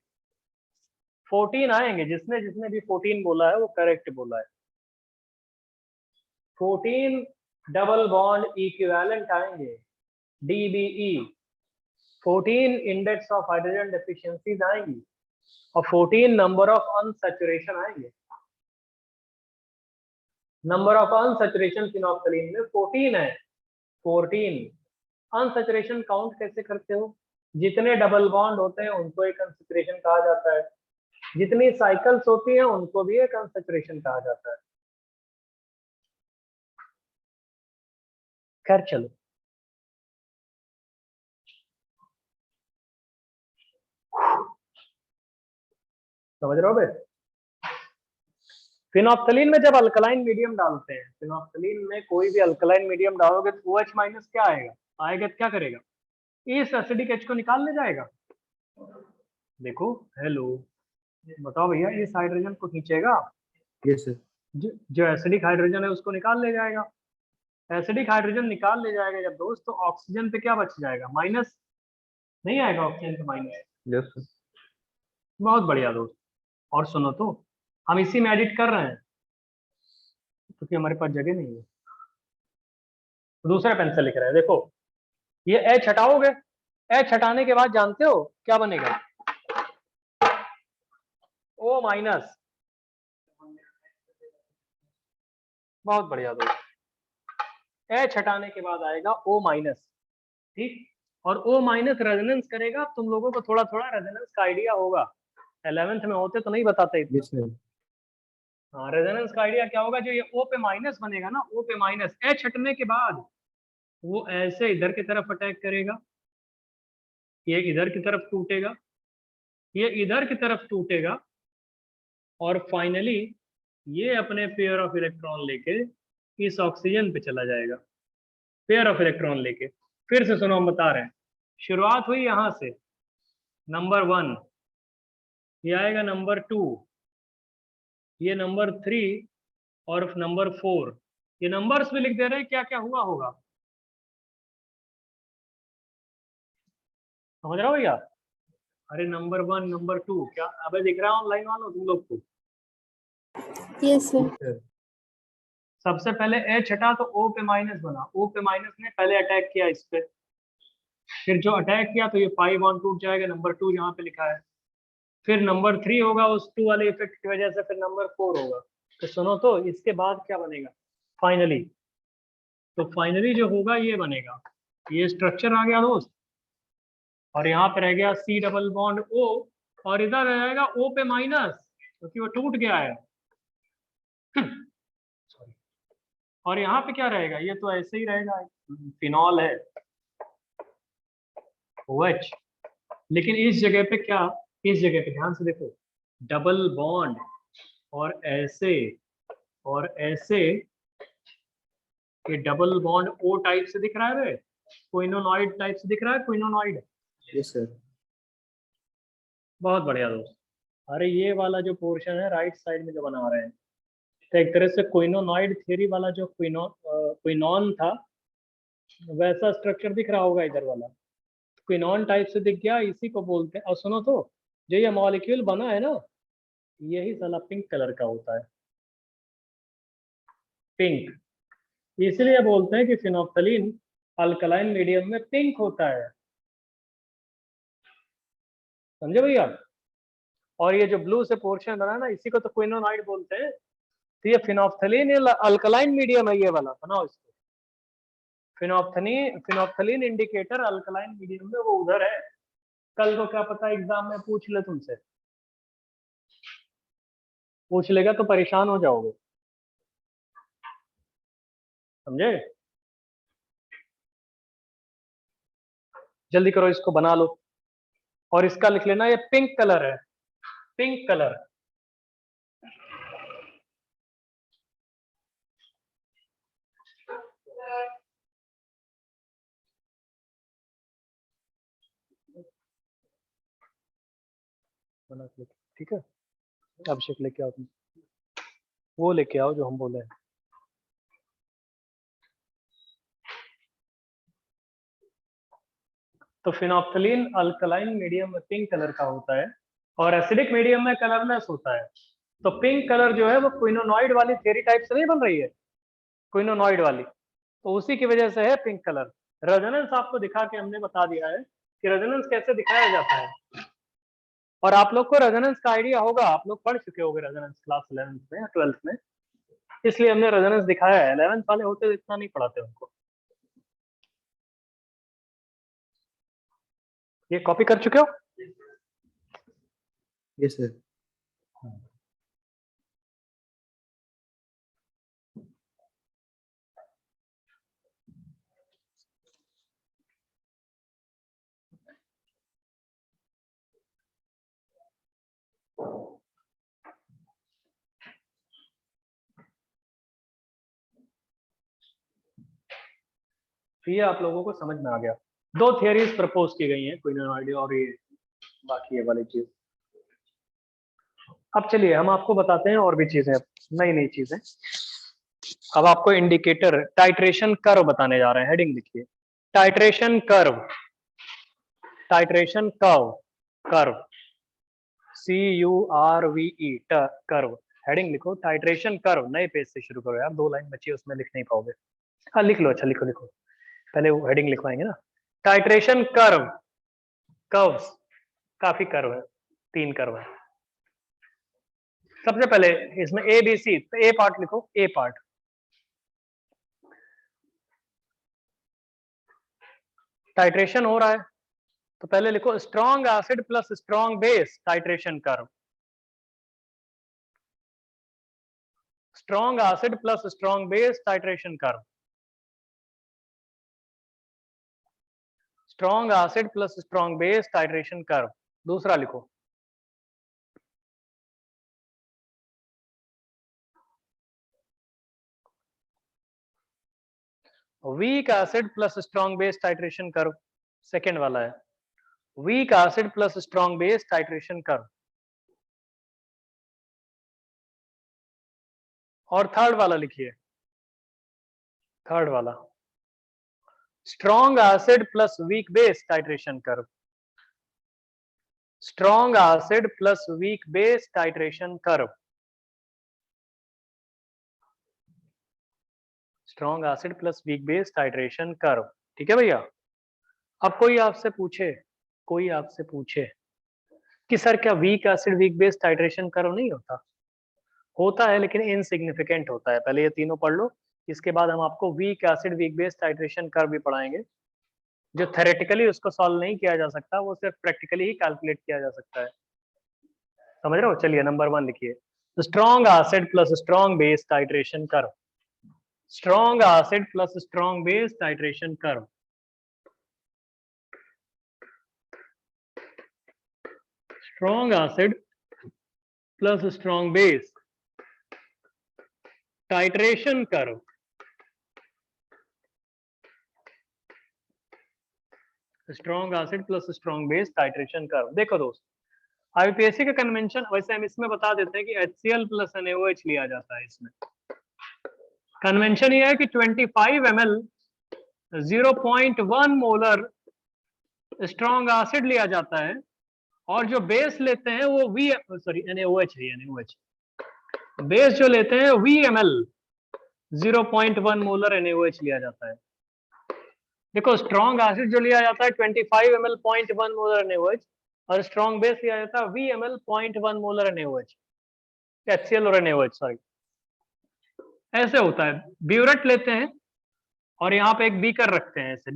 14 आएंगे, जिसने जिसने भी 14 बोला है वो करेक्ट बोला है। 14 डबल बॉन्ड इक्विवेलेंट आएंगे, DBE। 14 index of hydrogen deficiencies आएंगी और 14 नंबर ऑफ अनसैचुरेशन आएंगे। नंबर ऑफ अनसैचुरेशन फिनोप्थलीन में 14 है, 14। अनसैचुरेशन काउंट कैसे करते हो? जितने डबल बॉन्ड होते हैं उनको एक अनसैचुरेशन कहा जाता है, जितनी साइकिल्स होती हैं उनको भी एक अनसैचुरेशन कहा जाता है। खैर चलो, समझ रहे हो बे? फिनोप्थलीन में जब अल्कलाइन मीडियम डालते हैं, फिनोप्थलीन में कोई भी अल्कलाइन मीडियम डालोगे तो OH माइनस क्या आएगा? आएगा तो क्या करेगा? इस एसिडिक H को निकाल ले जाएगा। देखो, हेलो, बताओ भैया, इस हाइड्रोजन को खींचेगा, Yes, sir. जो एसिडिक हाइड्रोजन है उसको निकाल ले जाएगा। एसिडिक हाइड्रोजन निकाल ले जाएगा जब दोस्त, तो ऑक्सीजन पे क्या बच जाएगा? माइनस। नहीं आएगा ऑक्सीजन पे माइनस? Yes, sir. बहुत बढ़िया दोस्त। और सुनो तो, हम इसी में एडिट कर रहे हैं क्योंकि हमारे पास जगह नहीं है, तो दूसरा पेन से लिख रहे हैं। देखो, ये H हटाओगे, H हटाने के बाद जानते हो क्या बनेगा? O minus. बहुत बढ़िया दोस्त, H हटाने के बाद आएगा O माइनस, ठीक। और O माइनस रेजोनेंस करेगा, तुम लोगों को थोड़ा थोड़ा रेजोनेंस का आइडिया होगा, 11th में होते तो नहीं बताते इतना। Yes, sir. हाँ, रेजोनेंस का आइडिया क्या होगा? जो ये O पे माइनस बनेगा ना, O पे माइनस, H हटने के बाद वो ऐसे इधर की तरफ अटैक करेगा, ये इधर की तरफ टूटेगा, ये इधर की तरफ टूटेगा, और फाइनली ये अपने पेयर ऑफ इलेक्ट्रॉन लेके इस ऑक्सीजन पे चला जाएगा, पेयर ऑफ इलेक्ट्रॉन लेके। फिर से सुनो, हम बता रहे हैं, शुरुआत हुई यहां से, नंबर 1, ये आएगा नंबर 2, ये नंबर 3 और नंबर 4। ये नंबर्स भी लिख दे रहे हैं, क्या क्या हुआ होगा, समझ रहे हो भैया? अरे नंबर 1 नंबर 2 क्या अबे दिख रहा है ऑनलाइन वालों तुम लोग को? Yes, sir. Yes, sir. सबसे पहले H हटा तो O पे माइनस बना, O पे माइनस ने पहले अटैक किया इस पे, फिर जो अटैक किया तो ये 5 बॉन्ड टूट जाएगा, नंबर 2 यहाँ पे लिखा है। फिर नंबर 3 होगा उस 2 वाले इफेक्ट की वजह से, फिर नंबर 4 होगा। तो सुनो तो, इसके बाद क्या बनेगा फाइनली? तो फाइनली जो होगा ये बनेगा, ये स्ट्रक्चर आ गया दोस्त, और यहाँ पे रह गया C डबल बॉन्ड O, और इधर रह जाएगा O पे माइनस, क्योंकि वो टूट गया है। सॉरी, और यहाँ पे क्या रहेगा, ये तो ऐसे ही रहेगा, फिनॉल है OH, लेकिन इस जगह पे क्या, इस जगह पे ध्यान से देखो, डबल बॉन्ड और ऐसे और ऐसे, ये डबल बॉन्ड O टाइप से दिख रहा है रे, क्विनोनॉइड टाइप से दिख रहा है, क्विनोनॉइड। Yes sir. बहुत बढ़िया दोस्त। अरे ये वाला जो पोर्शन है राइट साइड में जो बना रहे हैं, तो एक तरह से क्विनोनॉइड थ्योरी वाला जो क्विनॉन था वैसा स्ट्रक्चर दिख रहा होगा इधर वाला, क्विनॉन टाइप से दिख गया, इसी को बोलते हैं। और सुनो तो, जो ये मॉलिक्यूल बना है ना, यही साला पिंक कलर का होता है, पिंक। इसलिए बोलते हैं कि फिनोप्थलीन अल्कलाइन मीडियम में पिंक होता है, समझे भैया। और ये जो ब्लू से पोर्शन बना ना, इसी को तो क्विनोनॉइड बोलते हैं। तो ये फिनोप्थलीन अल्कलाइन मीडियम है, ये वाला बनाओ इसको, फिनोप्थलीन इंडिकेटर अल्कलाइन मीडियम में, वो उधर है। कल को क्या पता एग्जाम में पूछ ले तुमसे, पूछ लेगा तो परेशान हो जाओगे, समझे। जल्दी करो, इसको बना लो। और इसका लिख लेना, ये पिंक कलर है, पिंक कलर। बना के लिखो, ठीक है। अभिषेक लेके आओ तुम, वो लेके आओ जो हम बोले हैं। तो फिनोप्थलीन अल्कलाइन मीडियम में पिंक कलर का होता है और एसिडिक मीडियम में कलरलेस होता है। तो पिंक कलर जो है वो क्विनोनॉइड वाली थ्योरी टाइप से नहीं बन रही है, क्विनोनॉइड वाली, तो उसी की वजह से है पिंक कलर। रेजोनेंस आपको दिखा के हमने बता दिया है कि रेजोनेंस कैसे दिखाया जाता है। और आप लोग को रेजोनेंस का आइडिया होगा, आप लोग पढ़ चुके होंगे रेजोनेंस क्लास 11th में या 12th में, इसलिए हमने रेजोनेंस दिखाया है। 11th वाले होते तो इतना नहीं पढ़ाते उनको। ये कॉपी कर चुके हो? Yes sir. तो ये आप लोगों को समझ में आ गया। दो थियरीज प्रपोज की गई हैं, क्विनोनॉइड और ये बाकी ये वाली चीज। अब चलिए हम आपको बताते हैं और भी चीजें, नई नई चीजें। अब आपको इंडिकेटर टाइट्रेशन कर्व बताने जा रहे हैं। हेडिंग लिखिए, titration curve, titration curve, curve CURVE, curve. Heading लिखो टाइट्रेशन कर्व। नए पेज से शुरू करो यार, 2 लाइन बची है उसमें लिख नहीं पाओगे। हाँ लिख लो, अच्छा लिखो लिखो, पहले वो हेडिंग लिखवाएंगे ना। टाइट्रेशन कर्व, कर्व्स काफी कर्व है, 3 कर्व है। सबसे पहले इसमें ABC, तो ए पार्ट लिखो, ए पार्ट। टाइट्रेशन हो रहा है तो पहले लिखो strong acid plus strong base titration curve, strong acid plus strong base titration curve, strong acid plus strong base titration curve. दूसरा लिखो weak acid plus strong base titration curve. Second वाला है weak acid plus strong base titration curve. और थर्ड वाला लिखिए, थर्ड वाला strong acid plus weak base titration curve, strong acid plus weak base titration curve, strong acid plus weak base titration curve. ठीक है भैया। अब कोई आपसे पूछे, कोई आपसे पूछे कि सर क्या week acid weak base titration curve नहीं होता? होता है लेकिन इनसिग्निफिकेंट होता है। पहले ये तीनों पढ़ लो, इसके बाद हम आपको week acid weak base titration curve भी पढ़ाएंगे, जो थेरेटिकली उसको सॉल्व नहीं किया जा सकता, वो सिर्फ प्रैक्टिकली ही कैलकुलेट किया जा सकता है। समझ रहे हो? चलिए नंबर 1 लिखिए, strong acid plus strong base titration curve. strong acid plus strong base titration curve. Strong acid plus strong base titration curve. Strong acid plus strong base titration curve. देखो दोस्त, आईपीएससी का कन्वेंशन वैसे हम इसमें बता देते हैं कि HCl plus NaOH लिया जाता है। इसमें कन्वेंशन ये है कि 25 ml 0.1 मोलर स्ट्रॉन्ग एसिड लिया जाता है और जो बेस लेते हैं वो NaOH है। NaOH बेस जो लेते हैं VMl 0.1 मोलर NaOH लिया जाता है। देखो स्ट्रॉन्ग एसिड जो लिया जाता है 25 ml 0.1 मोलर NaOH और स्ट्रॉन्ग बेस लिया जाता है VMl 0.1 मोलर NaOH, HCl और NaOH सॉरी। ऐसे होता है। ब्यूरेट लेते हैं और यहाँ पे एक बीकर रखते हैं, ऐसे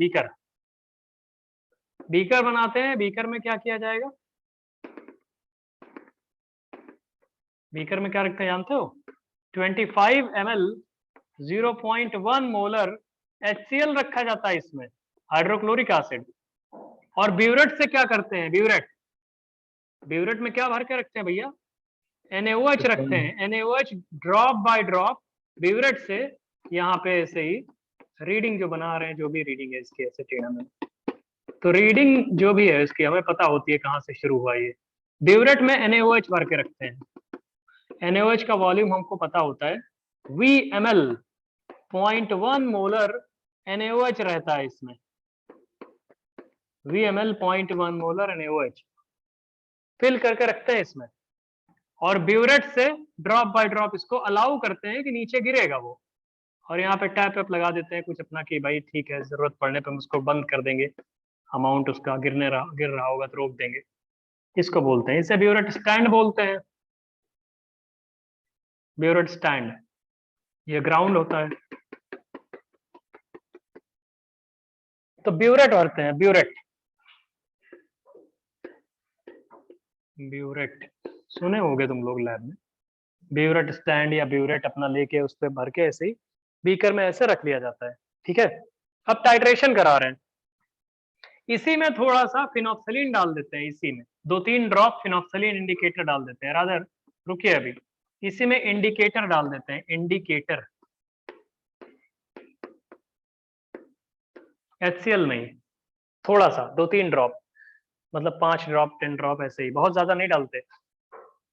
बीकर बनाते हैं। बीकर में क्या किया जाएगा? बीकर में क्या रखते हैं जानते हो? 25 ml 0.1 मोलर HCl रखा जाता है इसमें, हाइड्रोक्लोरिक एसिड। और ब्यूरेट से क्या करते हैं? ब्यूरेट में क्या भर के रखते हैं भैया? NaOH रखते हैं। NaOH drop by drop burette से यहाँ पे ऐसे ही रीडिंग जो बना रहे हैं, जो भी रीडिंग है इसकी ऐसे टेढ़ा में, तो रीडिंग जो भी है इसकी हमें पता होती है कहाँ से शुरू हुआ। ये ब्यूरेट में NaOH भर के रखते हैं। NaOH का वॉल्यूम हमको पता होता है VMl 0.1 मोलर NaOH रहता है इसमें। VMl 0.1 मोलर NaOH फिल करके रखते हैं इसमें और ब्यूरेट से ड्रॉप बाय ड्रॉप इसको अलाउ करते हैं कि नीचे गिरेगा वो, और यहाँ पे टैप वैप लगा देते हैं कुछ अपना कि भाई ठीक है, जरूरत पड़ने पे हम उसको बंद कर देंगे, अमाउंट उसका गिर रहा होगा तो रोक देंगे। इसको बोलते हैं, इसे ब्यूरेट स्टैंड बोलते हैं। ब्यूरेट स्टैंड ये ग्राउंड होता है। तो ब्यूरेट भरते हैं, ब्यूरेट सुने होंगे तुम लोग लैब में। ब्यूरेट स्टैंड या ब्यूरेट अपना लेके उस पर भर के ऐसे ही बीकर में ऐसे रख लिया जाता है। ठीक है, अब टाइट्रेशन करा रहे हैं। इसी में थोड़ा सा फिनोक्सिलिन डाल देते हैं, इसी में 2-3 ड्रॉप फिनोक्सिलिन इंडिकेटर डाल देते हैं। रादर रुकिए, अभी इसी में इंडिकेटर डाल देते हैं, इंडिकेटर HCl में ही थोड़ा सा 2-3 ड्रॉप, मतलब 5 ड्रॉप 10 ड्रॉप ऐसे ही, बहुत ज्यादा नहीं डालते,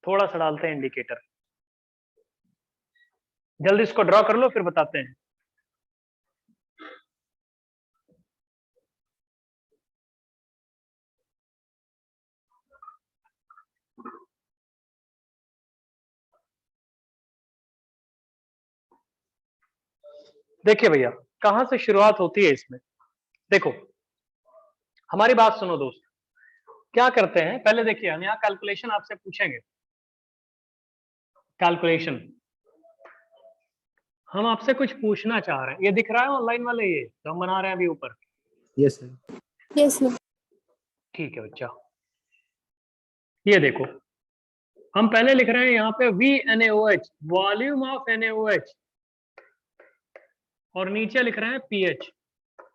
थोड़ा सा डालते हैं इंडिकेटर। जल्दी इसको ड्रॉ कर लो फिर बताते हैं। देखिए भैया कहां से शुरुआत होती है इसमें। देखो हमारी बात सुनो दोस्त, क्या करते हैं पहले देखिए, हम यहाँ कैलकुलेशन आपसे पूछेंगे। कैलकुलेशन हम आपसे कुछ पूछना चाह रहे हैं। ये दिख रहा है ऑनलाइन वाले, ये तो हम बना रहे हैं अभी ऊपर। Yes sir. Yes, sir. ठीक है बच्चा, ये देखो हम पहले लिख रहे हैं यहाँ पे VNaOH, वॉल्यूम ऑफ NaOH, और नीचे लिख रहे हैं pH।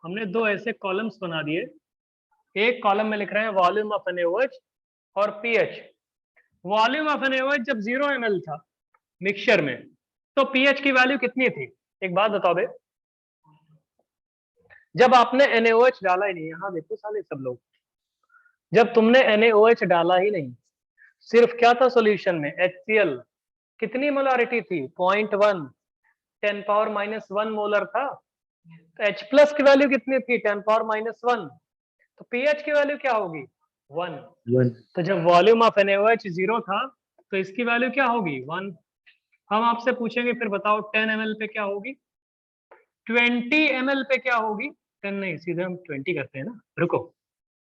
हमने 2 ऐसे कॉलम्स बना दिए, एक कॉलम में लिख रहे हैं वॉल्यूम ऑफ NaOH और pH। वॉल्यूम ऑफ NaOH जब 0 ml था मिक्सचर में, तो pH की वैल्यू कितनी थी? एक बात बताओ बे, जब आपने NaOH डाला ही नहीं, यहाँ देखो साले सब लोग, जब तुमने NaOH डाला ही नहीं, सिर्फ क्या था सॉल्यूशन में? HCl। कितनी मोलारिटी थी? 0.1, 10⁻⁻1 मोलर था। तो H प्लस की वैल्यू कितनी थी? 10⁻⁻1। तो pH की वैल्यू क्या होगी? 1। तो जब वॉल्यूम ऑफ NaOH 0 था तो इसकी वैल्यू क्या होगी? 1। हम आपसे पूछेंगे फिर बताओ 10 ml पे क्या होगी, 20 ml पे क्या होगी? 10 नहीं, सीधे हम 20 करते हैं ना, रुको।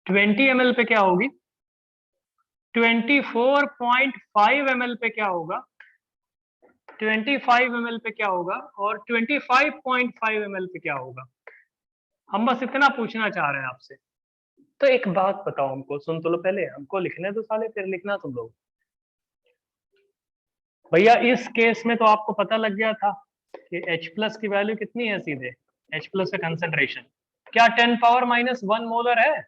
20 ml पे क्या होगी? 24.5 ml पे क्या होगा? 25 ml पे क्या होगा? और 25.5 ml पे क्या होगा? हम बस इतना पूछना चाह रहे हैं आपसे। तो एक बात बताओ हमको, सुन तो लो पहले, हमको लिखने दो साले, फिर लिखना तुम लोग। भैया इस केस में तो आपको पता लग गया था कि H+ की वैल्यू कितनी है सीधे, H+ का कंसंट्रेशन क्या 10⁻⁻1 मोलर है,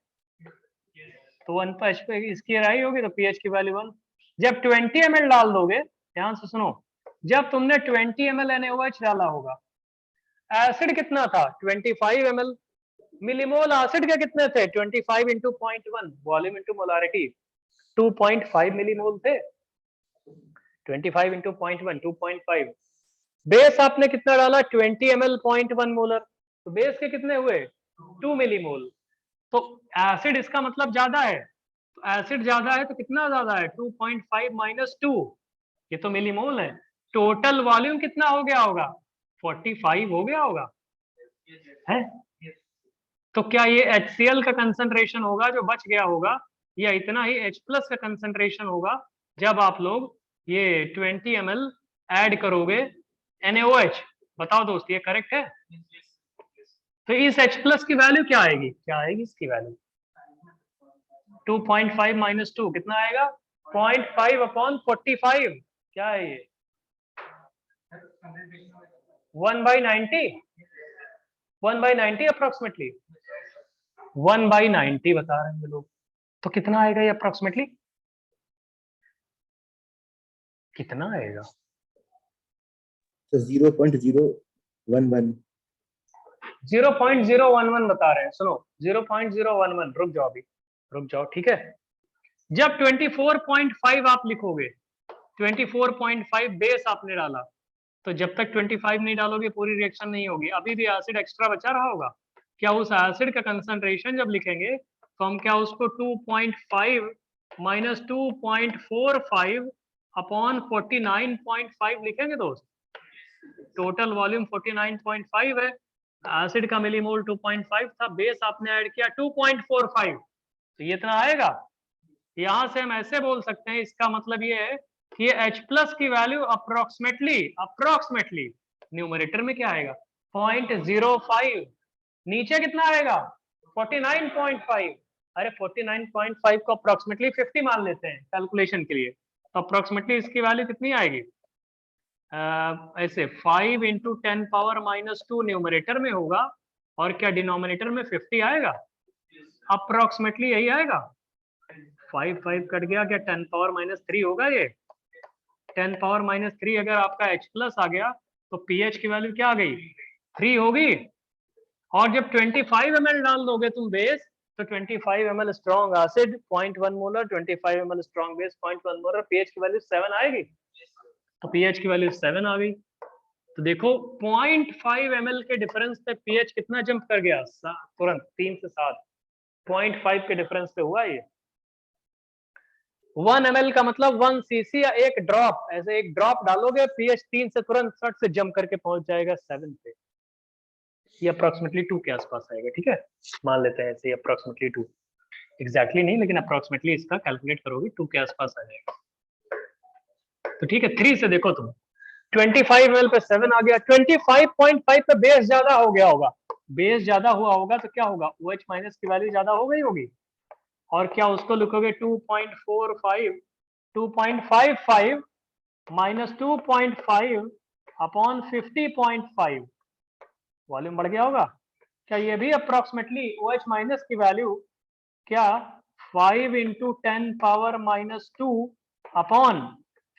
तो 1 पर H पे इसकी राई होगी तो pH की वैल्यू 1। जब 20 ml डाल दोगे, ध्यान से सुनो, जब तुमने 20 ml NaOH डाला होगा, एसिड कितना था 25 ml, मिलीमोल एसिड के कितने थे 25 into 0.1 volume into molarity 2.5 millimole थे, 25 इंटू 0.1 2.5। बेस आपने कितना डाला 20 ml 0.1 मोलर, तो बेस के कितने हुए 2 मिलीमोल। तो एसिड इसका मतलब ज्यादा है, तो एसिड ज्यादा है तो कितना ज्यादा है 2.5 माइनस 2, ये तो मिलीमोल है। टोटल वॉल्यूम कितना हो गया होगा 45 हो गया होगा है। तो क्या ये HCl का कंसंट्रेशन होगा जो बच गया होगा, या इतना ही H+ का कंसंट्रेशन होगा जब आप लोग ये 20 ml ऐड करोगे NaOH। बताओ दोस्त ये करेक्ट है। तो इस H+ की वैल्यू क्या आएगी, क्या आएगी इसकी वैल्यू 2.5 माइनस 2 कितना आएगा 0.5 अपॉन 45, क्या है ये 1/90, 1/90 अप्रोक्सीमेटली 1/90 बता रहे हैं लोग, तो कितना आएगा ये अप्रोक्सीमेटली, कितना आएगा तो 0.011 0.011 बता रहे हैं। सुनो 0.011, रुक जाओ अभी, रुक जाओ ठीक है। जब 24.5 आप लिखोगे, 24.5 बेस आपने डाला, तो जब तक 25 नहीं डालोगे पूरी रिएक्शन नहीं होगी, अभी भी एसिड एक्स्ट्रा बचा रहा होगा। क्या उस एसिड का कंसंट्रेशन जब लिखेंगे तो हम क्या उसको 2.5 माइनस 2.45 अपॉन 49.5 लिखेंगे दोस्त। टोटल वॉल्यूम 49.5 है, एसिड का मिलीमोल 2.5 था, बेस आपने ऐड किया 2.45, तो ये इतना आएगा। यहां से हम ऐसे बोल सकते हैं, इसका मतलब ये है कि ये H+ की वैल्यू अप्रोक्सीमेटली न्यूमरेटर में क्या आएगा 0.05, नीचे कितना आएगा 49.5। अरे 49.5 को अप्रोक्सीमेटली 50 मान लेते हैं कैलकुलेशन के लिए, तो अप्रोक्सीमेटली इसकी वैल्यू कितनी आएगी ऐसे 5 इंटू 10⁻⁻2 न्यूमरेटर में होगा, और क्या डिनोमिनेटर में 50 आएगा, अप्रोक्सीमेटली यही आएगा। 5 कट गया, क्या 10⁻³ होगा ये 10⁻³ अगर आपका H+ आ गया तो pH की वैल्यू क्या आ गई 3 होगी। और जब 25 ml डाल दोगे तुम बेस, तो 25 ml strong acid 0.1 molar, 25 ml strong base 0.1 molar, pH की वैल्यू 7 आएगी, तो pH की वैल्यू 7 आ गई। तो देखो 0.5 ml के डिफरेंस पे pH कितना जंप कर गया तुरंत 3 से 7, 0.5 के डिफरेंस पे हुआ ये। 1 ml का मतलब 1 cc या एक ड्रॉप, ऐसे एक ड्रॉप डालोगे pH 3 से तुरंत सट से जंप करके पहुंच जाएगा 7 पे, ये अप्रोक्सीमेटली 2 के आसपास आएगा। ठीक है, मान लेते हैं ऐसे अप्रोक्सीमेटली 2, एग्जैक्टली नहीं लेकिन अप्रोक्सीमेटली इसका कैलकुलेट करोगे 2 के आसपास आ जाएगा। तो ठीक है 3 से देखो तुम 25 ml पे 7 आ गया, 25.5 पे बेस ज्यादा हो गया होगा, बेस ज्यादा हुआ होगा तो क्या होगा OH माइनस की वैल्यू ज्यादा हो गई होगी, और क्या उसको लिखोगे 2.55 माइनस 2.5 अपॉन 50.5, वॉल्यूम बढ़ गया होगा। क्या ये भी अप्रोक्सीमेटली OH माइनस की वैल्यू क्या 5 इंटू 10⁻⁻2 अपॉन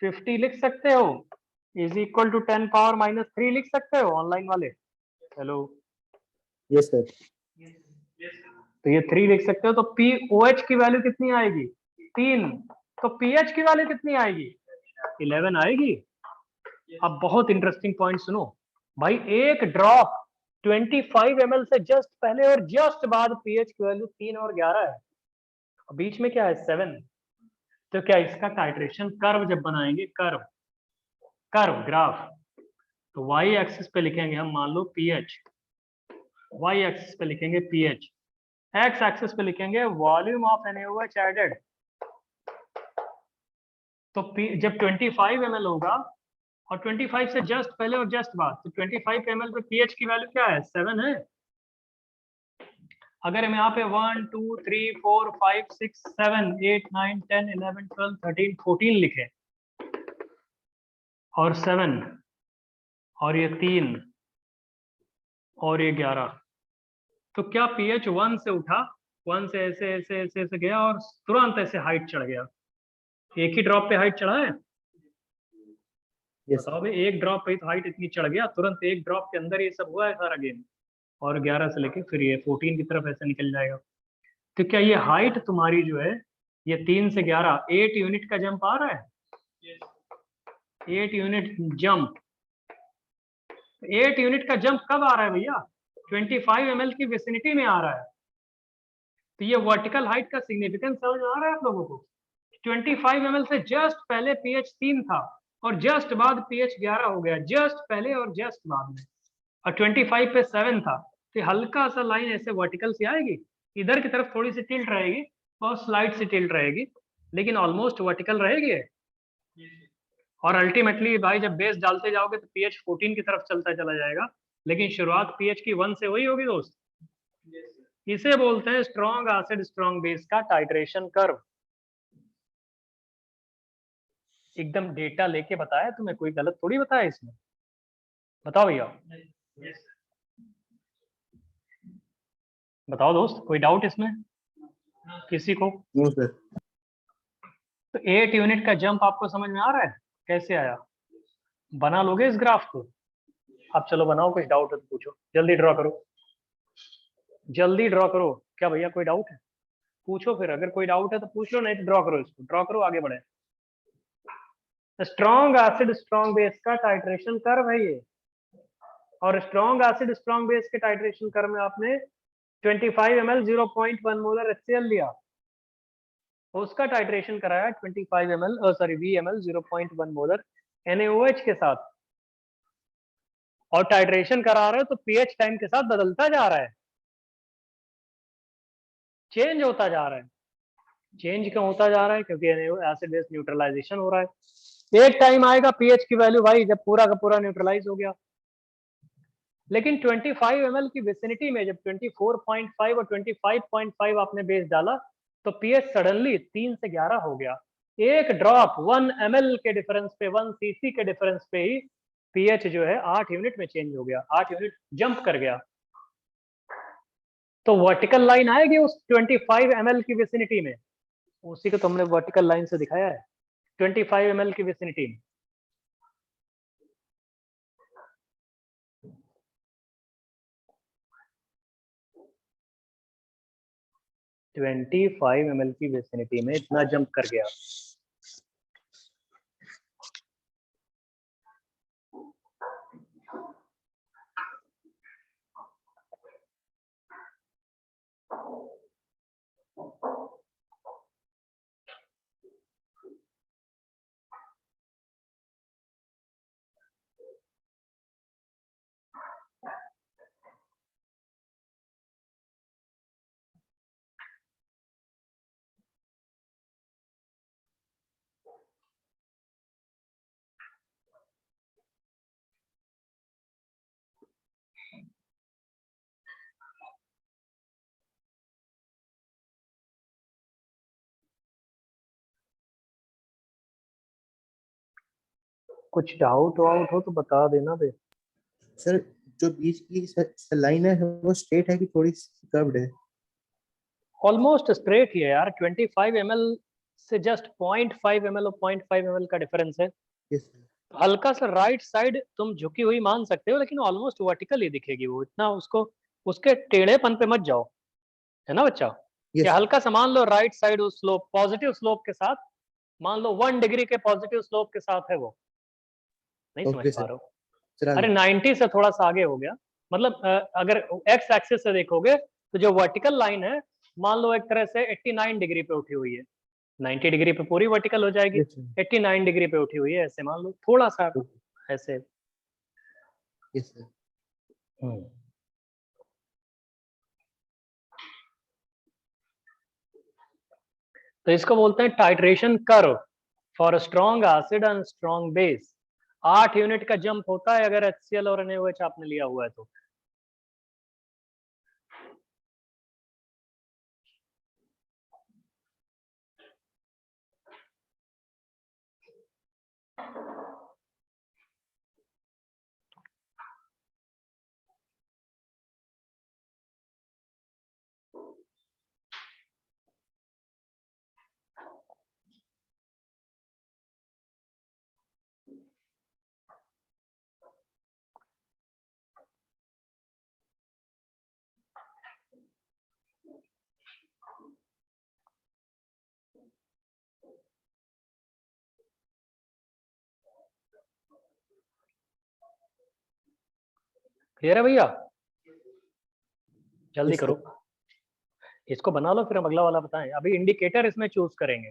50 लिख सकते हो, इज इक्वल टू 10⁻⁻3 लिख सकते हो ऑनलाइन वाले। Hello yes sir. तो ये 3 लिख सकते हो, तो OH की वैल्यू कितनी आएगी 3, तो pH की वैल्यू कितनी आएगी 11 आएगी। अब बहुत इंटरेस्टिंग पॉइंट सुनो भाई, एक ड्रॉप 25 ml से जस्ट पहले और जस्ट बाद pH की वैल्यू 3 और 11 है, बीच में क्या है 7, तो क्या इसका टाइट्रेशन कर्व जब बनाएंगे, कर्व ग्राफ, तो y एक्सिस पे लिखेंगे हम मान लो pH, y एक्सिस पे लिखेंगे pH, x एक्सिस पे लिखेंगे वॉल्यूम ऑफ NaOH एडेड। तो जब 25 ml होगा और 25 से जस्ट पहले और जस्ट बाद, तो 25 ml पे pH की वैल्यू क्या है 7 है। अगर हम यहाँ पे 1 2 3 4 5 6 7 8 9 10 11 12 13 14 लिखें और 7 और ये 3 और ये 11। तो क्या pH 1 से उठा, 1 से ऐसे ऐसे ऐसे ऐसे गया और तुरंत ऐसे हाइट चढ़ गया? एक ही ड्रॉप पे हाइट चढ़ा है? यस बताओ भाई, एक ड्रॉप पे तो हाइट इतनी चढ़ गया, तुरंत एक ड्रॉप के अंदर ये सब हुआ है सारा गेम। और 11 से लेके फिर ये 14 की तरफ ऐसे निकल जाएगा। तो क्या ये हाइट तुम्हारी जो है, ये 3 से 11 8 यूनिट का जंप आ रहा है? 8 यूनिट जंप। 8 यूनिट का जंप कब आ रहा है भैया? 25 ml की विसिनिटी में आ रहा है। तो ये वर्टिकल हाइट का सिग्निफिकेंस समझ में आ रहा है आप लोगों को? 25 ml से जस्ट पहले pH 3 था और जस्ट बाद pH 11 हो गया, जस्ट पहले और जस्ट बाद में। और 25 पे 7 था, तो हल्का सा लाइन ऐसे वर्टिकल से आएगी, इधर की तरफ थोड़ी सी टिल्ट रहेगी और स्लाइड से टिल्ट रहेगी, लेकिन ऑलमोस्ट वर्टिकल रहेगी। और अल्टीमेटली भाई जब बेस डालते जाओगे तो pH 14 की तरफ चलता चला जाएगा, लेकिन शुरुआत pH की 1 से वही होगी दोस्त। इसे बोलते हैं स्ट्रॉन्ग एसिड स्ट्रॉन्ग बेस का टाइट्रेशन कर्व। एकदम डेटा लेके बताया तुम्हें, कोई गलत थोड़ी बताया इसमें। बताओ भैया, बताओ दोस्त, कोई डाउट इसमें किसी को? No sir. तो 8 यूनिट का जंप आपको समझ में आ रहा है कैसे आया? बना लोगे इस ग्राफ को? अब चलो बनाओ, कुछ डाउट है तो पूछो, जल्दी ड्रॉ करो, जल्दी ड्रॉ करो। क्या भैया कोई डाउट है? पूछो फिर, अगर कोई डाउट है तो पूछ लो, नहीं तो ड्रॉ करो, इसको ड्रॉ करो, आगे बढ़े। स्ट्रॉन्ग एसिड स्ट्रॉन्ग बेस का टाइट्रेशन कर्व है ये। और स्ट्रॉन्ग एसिड स्ट्रॉन्ग बेस के टाइट्रेशन कर्व में आपने 25 ml 0.1 मोलर HCl लिया, उसका टाइट्रेशन कराया 25 ml sorry VML 0.1 molar NaOH के साथ। और टाइट्रेशन करा रहे हो तो pH टाइम के साथ बदलता जा रहा है, चेंज होता जा रहा है। चेंज क्यों होता जा रहा है? क्योंकि एसिड बेस न्यूट्रलाइजेशन हो रहा है। एक टाइम आएगा पीएच की वैल्यू भाई जब पूरा का पूरा न्यूट्रलाइज हो गया, लेकिन 25 ml की विसिनिटी में जब 24.5 और 25.5 आपने बेस डाला तो पीएच सडनली 3 से 11 हो गया। एक ड्रॉप 1 ml के डिफरेंस पे, 1 cc के डिफरेंस पे ही पीएच जो है 8 यूनिट में चेंज हो गया, 8 यूनिट जंप कर गया। तो वर्टिकल लाइन आएगी उस 25 ml की विसिनिटी में, उसी को तो हमने वर्टिकल लाइन से दिखाया है 25 ml की विसिनिटी में। ट्वेंटी 25 ml की विसिनिटी में इतना जंप कर गया। कुछ डाउट वाउट हो तो बता देना बे। सर जो बीच की लाइन है वो स्ट्रेट है कि थोड़ी कर्व्ड है? ऑलमोस्ट स्ट्रेट ही है यार, 25 ml से जस्ट 0.5 ml और 0.5 ml का डिफरेंस है। Yes sir. हल्का सा राइट साइड तुम झुकी हुई मान सकते हो, लेकिन ऑलमोस्ट वर्टिकल ही दिखेगी वो, इतना उसको उसके टेढ़ेपन पे मत जाओ, है ना बच्चा? यस या सर। हल्का सा मान लो राइट साइड उस स्लोप, पॉजिटिव स्लोप के साथ, मान लो 1 डिग्री के पॉजिटिव स्लोप के साथ है वो। नहीं समझ ओके पा सर। रहे हो? सर अरे 90 से थोड़ा सा आगे हो गया, मतलब अगर एक्स एक्सिस से देखोगे तो जो वर्टिकल लाइन है मान लो एक तरह से 89 डिग्री पे उठी हुई है, 90 डिग्री पे पूरी वर्टिकल हो जाएगी, यस सर। 89 डिग्री पे उठी हुई है ऐसे मान लो, थोड़ा सा ऐसे। Yes sir. तो इसको बोलते हैं titration curve for strong acid and strong base. 8 unit का जंप होता है अगर HCl और NaOH आपने लिया हुआ है तो। क्लियर है भैया? जल्दी Yes, sir. करो, इसको बना लो फिर हम अगला वाला बताएं। अभी इंडिकेटर इसमें चूज करेंगे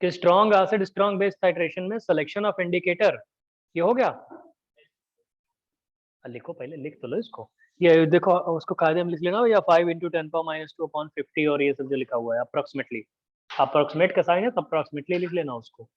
कि strong acid strong base titration में सिलेक्शन ऑफ इंडिकेटर, ये हो गया। लिखो पहले, लिख तो लो इसको। ये देखो उसको कायदे में लिख लेना, या 5 × 10⁻⁻² और ये सब जो लिखा हुआ है अप्रोक्सीमेटली, अप्रोक्सीमेट का साइन है तो अप्रोक्सीमेटली लिख लेना उसको।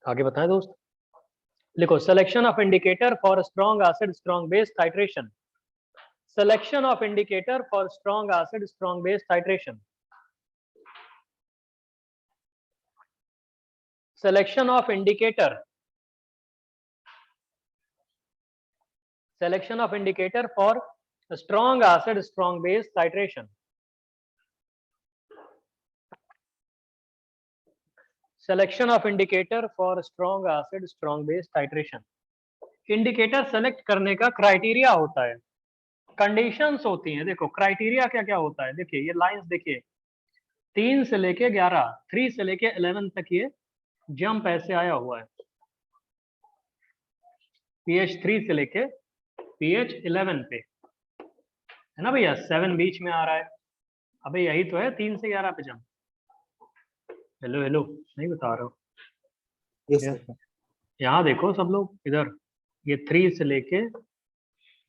आगे बताएं दोस्त, लिखो selection of indicator for strong acid strong base titration. Selection of indicator for strong acid strong base titration. Selection of indicator. Selection of indicator for strong acid, strong base titration. Selection of indicator for strong acid, strong base titration. Indicator select करने का क्राइटेरिया होता है, कंडीशंस होती हैं। देखो क्राइटेरिया क्या क्या होता है, देखिए ये लाइंस देखिए, 3 से लेके 11, 3 से लेके 11 तक ये जंप ऐसे आया हुआ है, pH 3 से लेके pH 11 पे, है ना भैया। 7 बीच में आ रहा है, अबे यही तो है 3 से 11 पे जंप। हेलो हेलो, नहीं बता रहा हूँ। Yes, sir. यहाँ देखो सब लोग इधर, ये 3 से लेके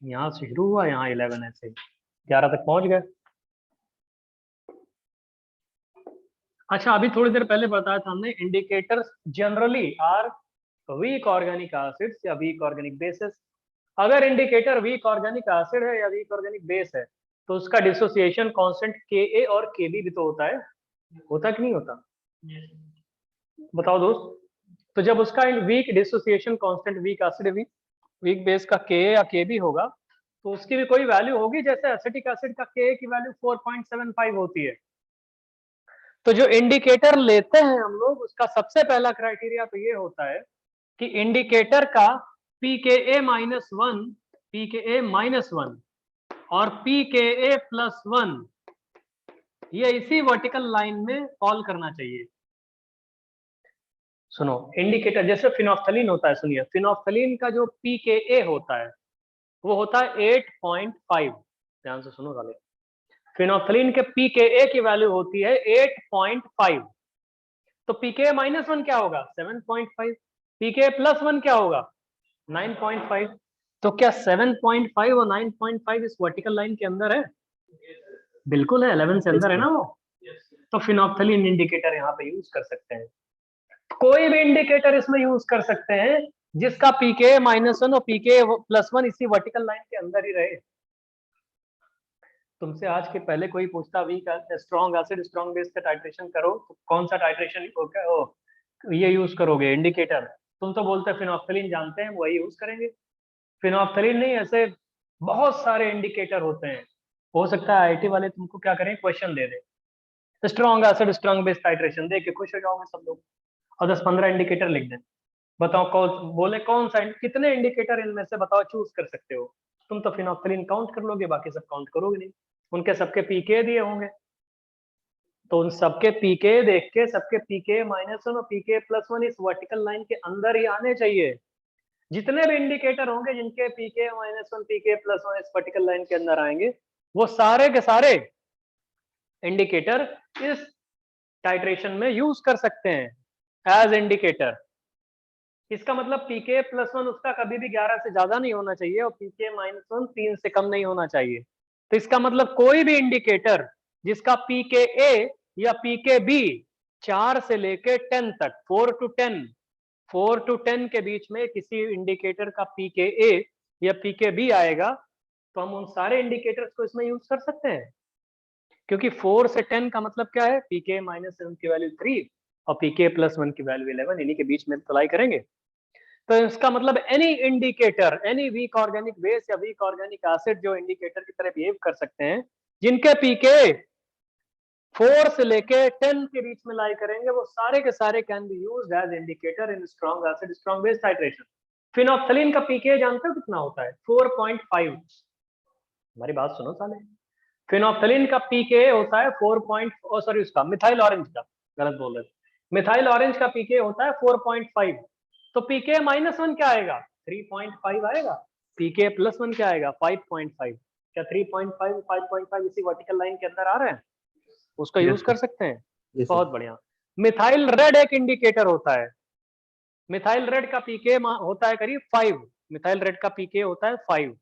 यहाँ से शुरू हुआ, यहाँ 11 ऐसे 11 तक पहुंच गए। अच्छा अभी थोड़ी देर पहले बताया था हमने, indicators generally are weak organic acids या वीक ऑर्गेनिक बेसेस। अगर इंडिकेटर वीक ऑर्गेनिक एसिड है या वीक ऑर्गेनिक बेस है तो उसका डिसोसिएशन कांस्टेंट Ka और Kb भी तो होता है, होता कि नहीं होता? बताओ दोस्त। तो जब उसका weak dissociation constant weak acid weak base का Ka या Kb होगा तो उसकी भी कोई वैल्यू होगी, जैसे एसिटिक एसिड का Ka की वैल्यू 4.75 होती है। तो जो इंडिकेटर लेते हैं हम लोग, उसका सबसे पहला क्राइटेरिया तो ये होता है कि इंडिकेटर का pKa-1, pKa-1 और pKa+1 ये इसी वर्टिकल लाइन में फॉल करना चाहिए। सुनो, इंडिकेटर जैसे फिनोफ्थलीन होता है, सुनिए फिनोफ्थलीन का जो pKa होता है वो होता है 8.5। ध्यान से सुनो साले, फिनोफ्थलीन के pKa की वैल्यू होती है 8.5। तो pKa-1 क्या होगा? 7.5। pKa+1 क्या होगा? 9.5। तो क्या 7.5 और 9.5 इस वर्टिकल लाइन के अंदर है? बिल्कुल है, 11 से अंदर है ना वो। तो फिनोफ्थलीन इंडिकेटर यहाँ पे यूज कर सकते हैं। कोई भी इंडिकेटर इसमें यूज कर सकते हैं जिसका pKa-1 और pKa+1 इसी वर्टिकल लाइन के अंदर ही रहे। तुमसे आज के पहले कोई पूछता weak strong acid strong base का टाइट्रेशन करो तो कौन सा टाइट्रेशन ये यूज करोगे इंडिकेटर? तुम तो बोलते फिनोफ्थलीन जानते हैं, वही यूज करेंगे। फिनोफ्थलीन नहीं, ऐसे बहुत सारे इंडिकेटर होते हैं। हो सकता है आईआईटी वाले तुमको क्या करें, क्वेश्चन दे दे strong acid strong base titration, देख के खुश हो जाओगे सब लोग, और 10-15 इंडिकेटर लिख दें। बताओ कौन बोले, कौन सा कितने इंडिकेटर इनमें से बताओ चूज कर सकते हो? तुम तो फिनोफ्थलीन काउंट कर लोगे, बाकी सब काउंट करोगे नहीं। उनके सबके पीके दिए होंगे, तो उन सबके पीके देख के सबके pKa-1 और pKa+1 इस वर्टिकल लाइन के अंदर ही आने चाहिए। जितने भी इंडिकेटर होंगे जिनके pKa-1 pKa+1 इस वर्टिकल लाइन के अंदर आएंगे, वो सारे के सारे इंडिकेटर इस टाइट्रेशन में यूज कर सकते हैं एज इंडिकेटर। इसका मतलब pKa+1 उसका कभी भी 11 से ज्यादा नहीं होना चाहिए और pKa-1 3 से कम नहीं होना चाहिए। तो इसका मतलब कोई भी इंडिकेटर जिसका pKa या pKb 4 से लेके 10 तक, 4 to 10 के बीच में किसी इंडिकेटर का pKa या pKb आएगा तो हम उन सारे इंडिकेटर्स को इसमें यूज कर सकते हैं। क्योंकि 4 से 10 का मतलब क्या है, pKa-7 की वैल्यू 3 और pKa+1 की वैल्यू 11, इन्हीं के बीच में अप्लाई करेंगे। तो इसका मतलब any indicator, any weak organic base या वीक ऑर्गेनिक एसिड जो इंडिकेटर की तरह बिहेव कर सकते हैं, जिनके पीके 4 से लेके 10 के बीच में लाई करेंगे, वो सारे के सारे can be used as indicator in strong acid strong base titration. Phenolphthalein का पीके जानते हो कितना होता है? 4.5। हमारी बात सुनो साले, फिनोप्थलीन का पीके होता है 4. उसका मिथाइल ऑरेंज का, गलत बोल रहे थे, मिथाइल ऑरेंज का पीके होता है 4.5। तो पीके -1 क्या आएगा? 3.5 आएगा। पीके +1 क्या आएगा? 5.5। क्या 3.5 5.5 इसी वर्टिकल लाइन के अंदर आ रहे हैं? उसका Yes, यूज sir. कर सकते हैं। Yes, sir. बहुत बढ़िया। मिथाइल रेड एक इंडिकेटर होता है। मिथाइल रेड का पीके होता है करीब 5। मिथाइल रेड का पीके होता है 5।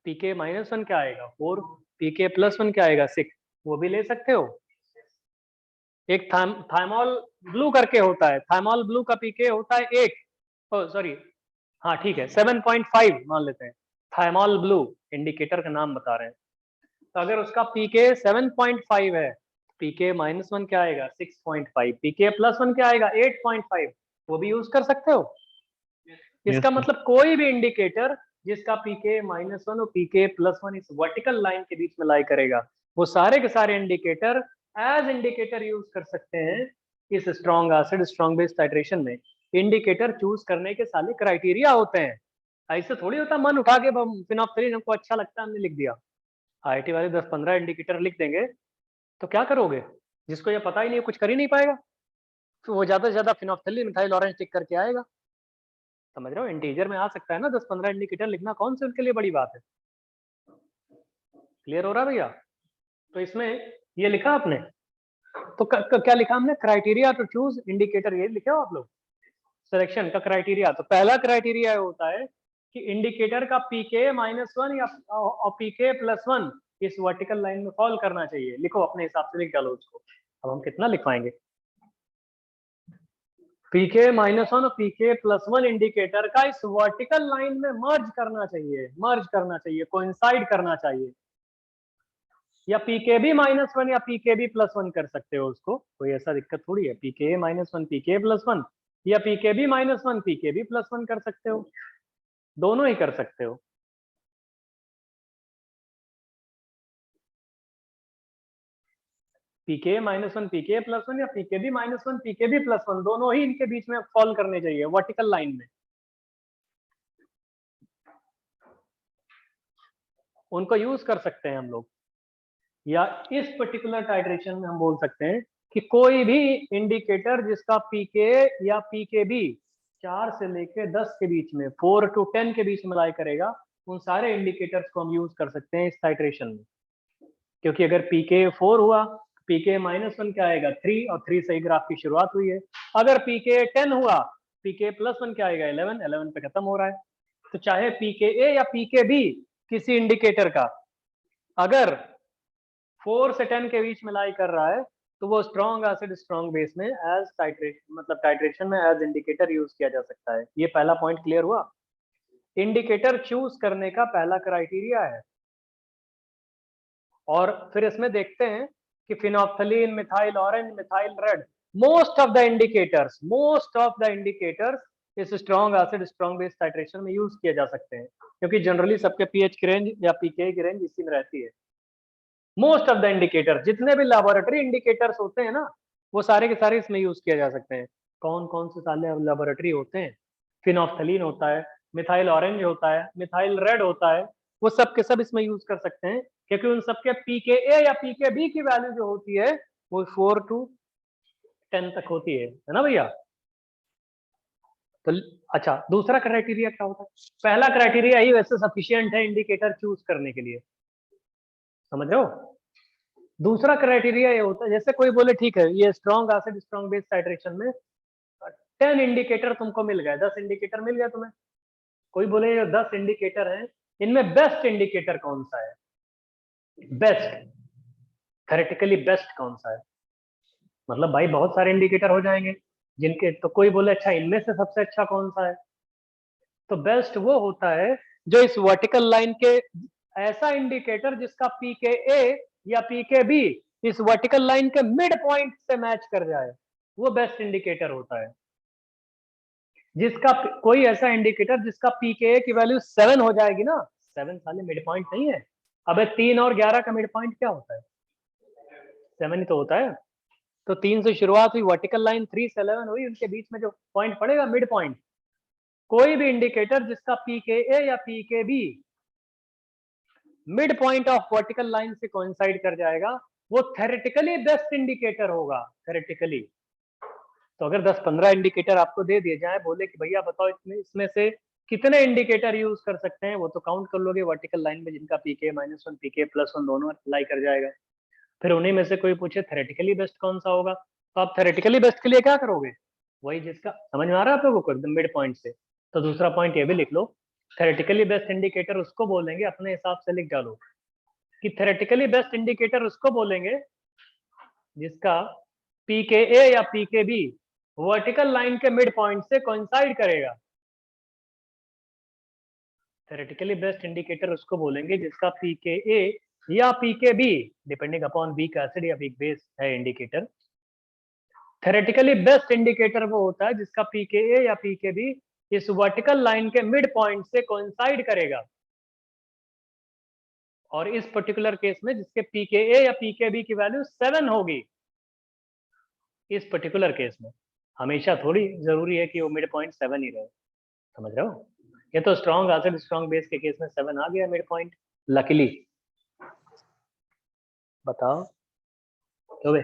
पीके -1 क्या आएगा? 4। पीके +1 क्या आएगा? 6। वो भी ले सकते हो। एक थाइमोल ब्लू करके होता है, थाइमोल ब्लू का पीके होता है 8, सॉरी, हाँ ठीक है 7.5 मान लेते हैं। थाइमोल ब्लू इंडिकेटर का नाम बता रहे हैं। तो अगर उसका पीके 7.5 है, पीके -1 क्या आएगा? 6.5। पीके +1 क्या आएगा? 8.5। वो भी यूज कर सकते हो। इसका Yes, sir. मतलब कोई भी इंडिकेटर जिसका पीके -1 और पीके +1 इस वर्टिकल लाइन के बीच में लाई करेगा, वो सारे के सारे इंडिकेटर एज इंडिकेटर यूज कर सकते हैं इस strong acid strong base titration में। इंडिकेटर चूज करने के सारे क्राइटेरिया होते हैं। ऐसे थोड़ी होता मन उठा के फिनोप्थलीन हमको अच्छा लगता है हमने लिख दिया। आईआईटी वाले 10-15 इंडिकेटर लिख देंगे तो क्या करोगे? जिसको ये पता ही नहीं, कुछ कर ही नहीं पाएगा, तो वो ज्यादा से ज्यादा फिनोप्थलीन मिथाइल ऑरेंज टिक करके आएगा। समझ रहे हो? इंटीजर में आ सकता है ना 10-15 इंडिकेटर लिखना, कौन सी उनके लिए बड़ी बात है। क्लियर हो रहा है भैया? तो इसमें ये लिखा आपने, तो क्या लिखा हमने? क्राइटेरिया टू चूज इंडिकेटर, ये लिखे हो आप लोग सिलेक्शन का क्राइटेरिया। तो पहला क्राइटेरिया होता है कि इंडिकेटर का पीके -1 या और पीके +1 इस वर्टिकल लाइन में फॉल करना चाहिए। लिखो अपने हिसाब से, लिख डालो उसको। अब हम कितना लिखवाएंगे? पीके -1 और पीके +1 इंडिकेटर का इस वर्टिकल लाइन में मर्ज करना चाहिए, कोइंसाइड करना चाहिए। या पीकेबी -1 या पीकेबी +1 कर सकते हो उसको, कोई ऐसा दिक्कत थोड़ी है। पीके -1 पीके +1 या पीकेबी -1 पीकेबी +1 कर सकते हो, दोनों ही कर सकते हो। पीके -1 पीके +1 या पीकेबी -1 पीकेबी +1, दोनों ही इनके बीच में फॉल करने चाहिए वर्टिकल लाइन में। उनको यूज कर सकते हैं हम लोग। या इस पर्टिकुलर टाइट्रेशन में हम बोल सकते हैं कि कोई भी इंडिकेटर जिसका पीके या पीकेबी 4 से लेके 10 के बीच में, 4 to 10 के बीच में लाई करेगा, उन सारे इंडिकेटर्स को हम यूज कर सकते हैं इस टाइट्रेशन में। क्योंकि अगर पीके 4 हुआ, पीके -1 क्या आएगा? 3, और 3 से ही ग्राफ की शुरुआत हुई है। अगर पीके 10 हुआ, पीके +1 क्या आएगा? 11, 11 पे खत्म हो रहा है। तो चाहे पीके ए या पीके बी किसी इंडिकेटर का अगर 4 से 10 के बीच में लाई कर रहा है, तो वो स्ट्रॉन्ग एसिड स्ट्रॉन्ग बेस में एज टाइट्रेशन, मतलब टाइट्रेशन में एज इंडिकेटर यूज किया जा सकता है। ये पहला पॉइंट क्लियर हुआ। इंडिकेटर चूज करने का पहला क्राइटेरिया है। और फिर इसमें देखते हैं कि phenolphthalein, methyl orange, methyl red, most of the indicators इस strong acid strong base titration में यूज किए जा सकते हैं, क्योंकि जनरली सबके पीएच की रेंज या पीके की रेंज इसी में रहती है। मोस्ट ऑफ द इंडिकेटर, जितने भी लैबोरेटरी इंडिकेटर्स होते हैं ना, वो सारे के सारे इसमें यूज किए जा सकते हैं। कौन कौन से सारे लैबोरेटरी होते हैं? फिनोप्थलीन होता है, मिथाइल ऑरेंज होता है, मिथाइल रेड होता है, वो सब के सब इसमें यूज कर सकते हैं, क्योंकि उन सबके पीके ए या पीके बी की वैल्यू जो होती है वो 4 to 10 तक होती है ना भैया? तो अच्छा, दूसरा क्राइटेरिया क्या होता है? पहला क्राइटेरिया ही वैसे सफिशिएंट है इंडिकेटर चूज करने के लिए, समझ रहे हो? दूसरा क्राइटेरिया ये होता है, जैसे कोई बोले ठीक है ये strong acid strong base titration में 10 इंडिकेटर तुमको मिल गए, 10 इंडिकेटर मिल गया तुम्हें। कोई बोले ये 10 इंडिकेटर हैं, इनमें बेस्ट इंडिकेटर कौन सा है? बेस्ट, थेरेटिकली बेस्ट कौन सा है? मतलब भाई बहुत सारे इंडिकेटर हो जाएंगे जिनके, तो कोई बोले अच्छा इनमें से सबसे अच्छा कौन सा है? तो बेस्ट वो होता है जो इस वर्टिकल लाइन के, ऐसा इंडिकेटर जिसका पीके ए या पीके बी इस वर्टिकल लाइन के मिड पॉइंट से मैच कर जाए, वो बेस्ट इंडिकेटर होता है। जिसका कोई ऐसा इंडिकेटर जिसका पीके की वैल्यू 7 हो जाएगी ना, 7 साले मिड पॉइंट नहीं है। अबे 3 और 11 का मिड पॉइंट क्या होता है? 7 ही तो होता है। तो 3 से शुरुआत हुई, वर्टिकल लाइन 3 से 11 हुई, उनके बीच में जो पॉइंट पड़ेगा मिड पॉइंट। कोई भी इंडिकेटर जिसका पीके या pK B mid point of vertical line से कोइंसाइड कर जाएगा, वो थेरेटिकली बेस्ट इंडिकेटर होगा। थेरेटिकली तो अगर 10-15 इंडिकेटर आपको दे दिए जाए, बोले कि भैया बताओ इसमें से कितने इंडिकेटर यूज कर सकते हैं, वो तो काउंट कर लोगे वर्टिकल लाइन में जिनका पीके -1 पीके +1 दोनों अप्लाई कर जाएगा। फिर उन्हीं में से कोई पूछे थेरेटिकली बेस्ट कौन सा होगा, तो आप थेरेटिकली बेस्ट के लिए क्या करोगे? वही जिसका, समझ में आ रहा है आप लोगों को एकदम मिड पॉइंट से। तो दूसरा पॉइंट ये भी लिख लो, थेरेटिकली बेस्ट इंडिकेटर उसको बोलेंगे, अपने हिसाब से लिख डालो कि थेरेटिकली बेस्ट इंडिकेटर उसको बोलेंगे जिसका पीके या पीके बी वर्टिकल लाइन के मिड पॉइंट से कोइंसाइड करेगा। थेरेटिकली बेस्ट इंडिकेटर उसको बोलेंगे जिसका पीके या pK b, depending upon weak acid या वीक बेस है इंडिकेटर। थेरेटिकली बेस्ट इंडिकेटर वो होता है जिसका पीके या पीके बी इस वर्टिकल लाइन के मिड पॉइंट से कोइंसाइड करेगा। और इस पर्टिकुलर केस में जिसके पीके या पीके बी की वैल्यू 7 होगी, इस पर्टिकुलर केस में हमेशा थोड़ी जरूरी है कि वो मिड पॉइंट 7 ही रहे। समझ रहे हो? ये तो स्ट्रॉन्ग एसिड स्ट्रॉन्ग बेस के केस में 7 आ गया मिड पॉइंट, लकीली। बताओ तो वे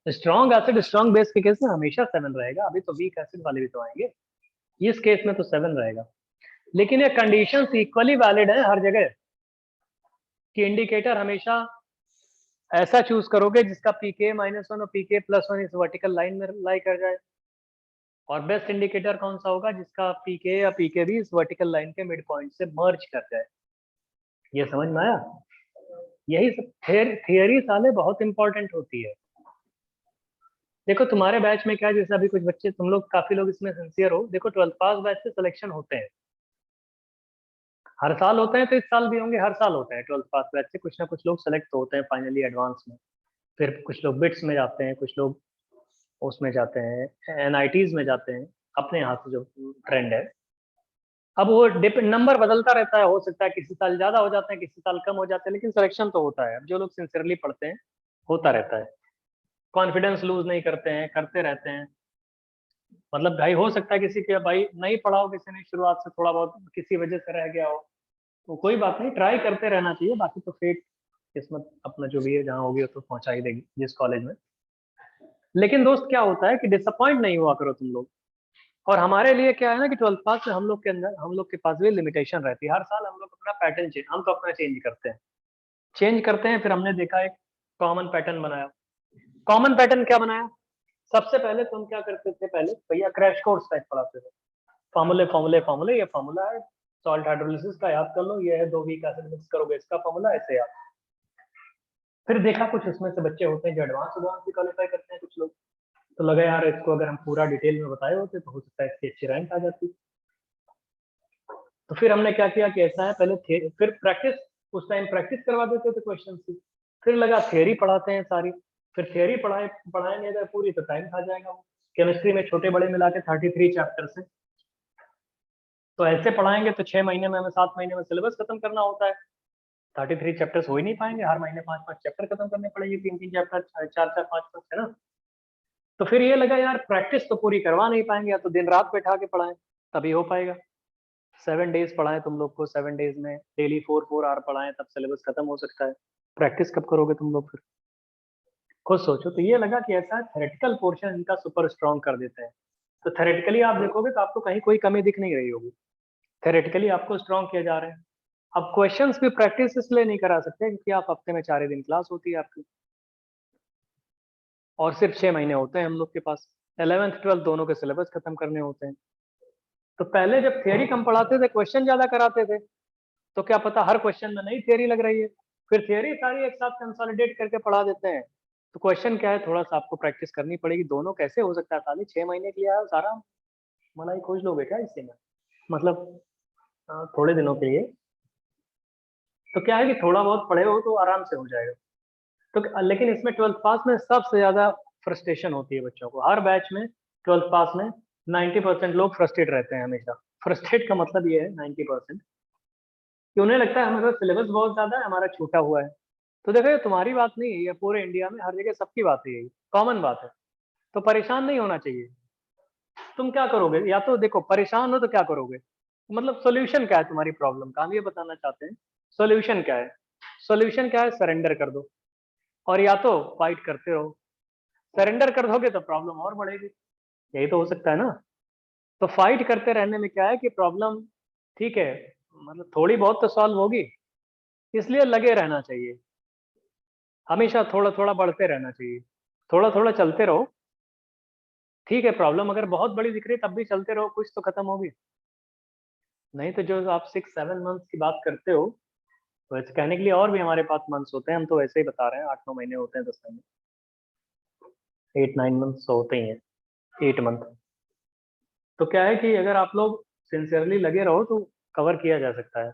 स्ट्रॉन्ग एसिड स्ट्रॉन्ग बेस के केस में हमेशा 7 रहेगा। अभी तो वीक एसिड वाले भी तो आएंगे, इस केस में तो 7 रहेगा। लेकिन ये कंडीशंस इक्वली वैलिड है हर जगह कि इंडिकेटर हमेशा ऐसा चूज करोगे जिसका पीके -1 और पीके +1 इस वर्टिकल लाइन में लाई कर जाए। और बेस्ट इंडिकेटर कौन सा होगा? जिसका पीके या पीके भी इस वर्टिकल लाइन के मिड पॉइंट से मर्ज कर जाए। ये समझ में आया? यही सब थियरी साले बहुत इंपॉर्टेंट होती है। देखो तुम्हारे बैच में क्या है, जैसे अभी कुछ बच्चे, तुम लोग काफी लोग इसमें सिंसियर हो। देखो 12th पास बैच से सिलेक्शन होते हैं, हर साल होते हैं, तो इस साल भी होंगे, हर साल होते हैं 12th पास बैच से कुछ ना कुछ लोग सेलेक्ट तो होते हैं फाइनली एडवांस में। फिर कुछ लोग बिट्स में जाते हैं, कुछ लोग उसमें जाते हैं, एनआईटीज में जाते हैं, अपने यहाँ से जो ट्रेंड है। अब वो नंबर बदलता रहता है, हो सकता है किसी साल ज्यादा हो जाते हैं, किसी साल कम हो जाते हैं, लेकिन सिलेक्शन तो होता है। अब जो लोग सिंसियरली पढ़ते हैं होता रहता है, कॉन्फिडेंस लूज नहीं करते हैं, करते रहते हैं। मतलब भाई हो सकता है किसी के भाई नहीं पढ़ा हो, किसी ने शुरुआत से थोड़ा बहुत किसी वजह से रह गया हो, तो कोई बात नहीं, ट्राई करते रहना चाहिए। बाकी तो फेट किस्मत अपना जो भी है, जहाँ होगी तो पहुंचा ही देगी जिस कॉलेज में। लेकिन दोस्त क्या होता है कि डिसअपॉइंट नहीं हुआ करो तुम लोग। और हमारे लिए क्या है ना कि 12th पास में हम लोग के अंदर, हम लोग के पास भी लिमिटेशन रहती है। हर साल हम लोग अपना पैटर्न चेंज, हम तो अपना चेंज करते हैं। फिर हमने देखा एक कॉमन पैटर्न बनाया। कॉमन पैटर्न क्या बनाया? सबसे पहले तुम क्या करते थे? पहले भैया क्रैश कोर्स टाइप पढ़ाते थे, फॉर्मूले फॉर्मूले फॉर्मूले, ये फॉर्मूला है सॉल्ट हाइड्रोलिसिस का, याद कर लो, ये है 2 वीक एसिड मिक्स करोगे इसका फॉर्मूला, ऐसे याद। फिर देखा कुछ उसमें से बच्चे होते हैं जो एडवांस भी क्वालिफाई करते हैं कुछ लोग, तो लगा यार इसको अगर हम पूरा डिटेल में बताए होते तो हो सकता है इसकी अच्छी रैंक आ जाती। तो फिर हमने क्या किया कि ऐसा है, पहले फिर प्रैक्टिस, उस टाइम प्रैक्टिस करवा देते थे क्वेश्चन की। फिर लगा थियरी पढ़ाते हैं सारी, फिर थियरी पढ़ाएंगे अगर पूरी तो टाइम खा जाएगा वो। केमिस्ट्री में छोटे बड़े मिला के 33 चैप्टर से, तो ऐसे पढ़ाएंगे तो 6 महीने में, हमें 7 महीने में सिलेबस खत्म करना होता है। 33 चैप्टर्स हो ही नहीं पाएंगे, हर महीने 5-5 चैप्टर खत्म करने पड़ेंगे, 3-3 चैप्टर, 4-4, 5-5, है ना। तो फिर ये लगा यार प्रैक्टिस तो पूरी करवा नहीं पाएंगे, या तो दिन रात बैठा के पढ़ाएं तभी हो पाएगा। 7 डेज पढ़ाएं तुम लोग को, 7 डेज में डेली 4-4 आवर पढ़ाएं, तब सिलेबस खत्म हो सकता है। प्रैक्टिस कब करोगे तुम लोग? फिर खुद सोचो। तो ये लगा कि ऐसा थेरेटिकल पोर्शन इनका सुपर स्ट्रॉन्ग कर देते हैं। तो थेरेटिकली आप देखोगे तो आपको कहीं कोई कमी दिख नहीं रही होगी, थेरेटिकली आपको स्ट्रॉन्ग किया जा रहे हैं। अब क्वेश्चंस भी प्रैक्टिस इसलिए नहीं करा सकते क्योंकि आप हफ्ते में 4 ही दिन क्लास होती है आपकी, और सिर्फ 6 महीने होते हैं हम लोग के पास। 11th 12th दोनों के सिलेबस खत्म करने होते हैं। तो पहले जब थियरी कम पढ़ाते थे, क्वेश्चन ज्यादा कराते थे, तो क्या पता हर क्वेश्चन में नई थियरी लग रही है। फिर थियरी सारी एक साथ कंसोलिडेट करके पढ़ा देते हैं, तो क्वेश्चन क्या है, थोड़ा सा आपको प्रैक्टिस करनी पड़ेगी। दोनों कैसे हो सकता है? साले 6 महीने के लिए आया सारा मलाई खोज लोगे क्या इससे में? मतलब थोड़े दिनों के लिए तो क्या है कि थोड़ा बहुत पढ़े हो तो आराम से हो जाएगा। तो लेकिन इसमें 12th पास में सबसे ज्यादा फ्रस्ट्रेशन होती है बच्चों को। हर बैच में 12th पास में 90% लोग फ्रस्ट्रेट रहते हैं हमेशा। फ्रस्ट्रेट का मतलब ये है 90% कि उन्हें लगता है हमारा सिलेबस बहुत ज्यादा है, हमारा छूटा हुआ है। तो देखो ये तुम्हारी बात नहीं है, ये पूरे इंडिया में हर जगह सबकी बात है, यही कॉमन बात है। तो परेशान नहीं होना चाहिए। तुम क्या करोगे, या तो देखो परेशान हो तो क्या करोगे, मतलब सोल्यूशन क्या है तुम्हारी प्रॉब्लम का, हम ये बताना चाहते हैं। सोल्यूशन क्या है? सोल्यूशन क्या है? सरेंडर कर दो और या तो फाइट करते रहो। सरेंडर कर दोगे तो प्रॉब्लम और बढ़ेगी, यही तो हो सकता है ना। तो फाइट करते रहने में क्या है कि प्रॉब्लम ठीक है, मतलब थोड़ी बहुत तो सॉल्व होगी, इसलिए लगे रहना चाहिए। हमेशा थोड़ा थोड़ा बढ़ते रहना चाहिए, थोड़ा थोड़ा चलते रहो। ठीक है, प्रॉब्लम अगर बहुत बड़ी दिख रही है तब भी चलते रहो, कुछ तो खत्म होगी। नहीं तो जो आप 6-7 मंथ्स की बात करते हो, वैसे कहने के लिए और भी हमारे पास मंथ्स होते हैं, हम तो वैसे ही बता रहे हैं 8-9 महीने होते हैं, 10 महीने, 8-9 मंथ्स तो होते ही हैं, 8 मंथ। तो क्या है कि अगर आप लोग सिंसियरली लगे रहो तो कवर किया जा सकता है।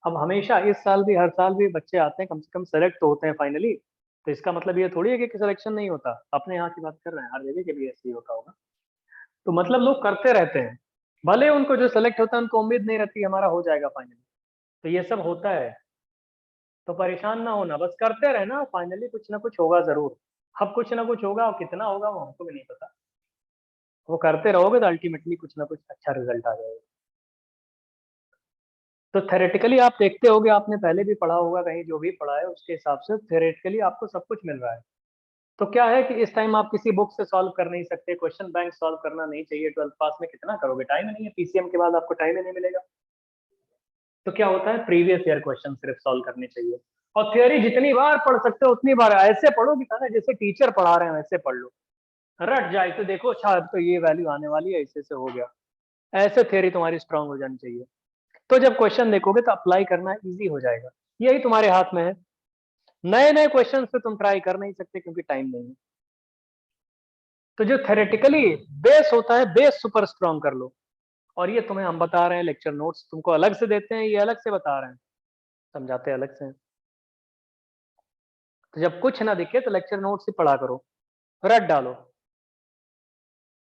अब हमेशा इस साल भी, हर साल भी बच्चे आते हैं, कम से कम सेलेक्ट तो होते हैं फाइनली। तो इसका मतलब ये थोड़ी है कि सिलेक्शन नहीं होता। अपने यहाँ की बात कर रहे हैं, हर जगह के भी ऐसे ही होता होगा। तो मतलब लोग करते रहते हैं, भले उनको जो सेलेक्ट होता है उनको उम्मीद नहीं रहती हमारा हो जाएगा फाइनली। तो ये सब होता है, तो परेशान ना होना, बस करते रहना, फाइनली कुछ ना कुछ होगा जरूर। अब कुछ ना कुछ होगा, और कितना होगा वो हमको भी नहीं पता। वो करते रहोगे तो अल्टीमेटली कुछ ना कुछ अच्छा रिजल्ट आ जाएगा। तो थेरेटिकली आप देखते होगे, आपने पहले भी पढ़ा होगा कहीं, जो भी पढ़ा है उसके हिसाब से थेरेटिकली आपको सब कुछ मिल रहा है। तो क्या है कि इस टाइम आप किसी बुक से सॉल्व कर नहीं सकते, क्वेश्चन बैंक सॉल्व करना नहीं चाहिए। 12th पास में कितना करोगे, टाइम नहीं है, पीसीएम के बाद आपको टाइम ही नहीं मिलेगा। तो क्या होता है, प्रीवियस ईयर क्वेश्चन सिर्फ सॉल्व करने चाहिए। और थ्योरी जितनी बार पढ़ सकते हो उतनी बार, ऐसे पढ़ो कि ना जैसे टीचर पढ़ा रहे हैं वैसे पढ़ लो। रट जाए तो देखो, अच्छा अब तो ये वैल्यू आने वाली है, ऐसे से हो गया। ऐसे थ्योरी तुम्हारी स्ट्रांग हो जानी चाहिए। तो जब क्वेश्चन देखोगे तो अप्लाई करना इजी हो जाएगा। यही तुम्हारे हाथ में है। नए नए क्वेश्चन से तुम ट्राई कर नहीं सकते क्योंकि टाइम नहीं है। तो जो थेरेटिकली बेस होता है, बेस सुपर स्ट्रांग कर लो। और ये तुम्हें हम बता रहे हैं, लेक्चर नोट्स तुमको अलग से देते हैं, ये अलग से बता रहे हैं, समझाते अलग से हैं। तो जब कुछ ना दिखे तो लेक्चर नोट्स ही पढ़ा करो, रट डालो।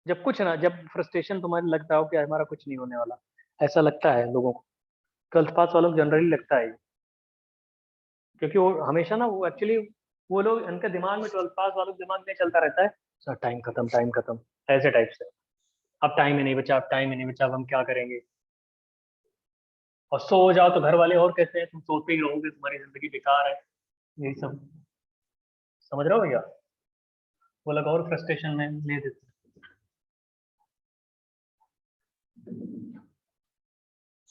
जब कुछ ना, जब फ्रस्ट्रेशन तुम्हारे लगता हो कि हमारा कुछ नहीं होने वाला, ऐसा लगता है लोगों को, 12th पास वालों को जनरली लगता है, क्योंकि वो हमेशा ना, वो एक्चुअली वो लोग, उनके दिमाग में 12th पास वालों के दिमाग में चलता रहता है, सर टाइम खत्म, टाइम खत्म, ऐसे टाइप से। अब टाइम ही नहीं बचा, अब टाइम ही नहीं बचा, अब हम क्या करेंगे। और सो जाओ तो घर वाले और कहते हैं तुम सोते ही रहोगे, तुम्हारी जिंदगी बेकार है, यही सब। समझ रहे हो भैया, वो लोग और फ्रस्ट्रेशन में ले देते हैं।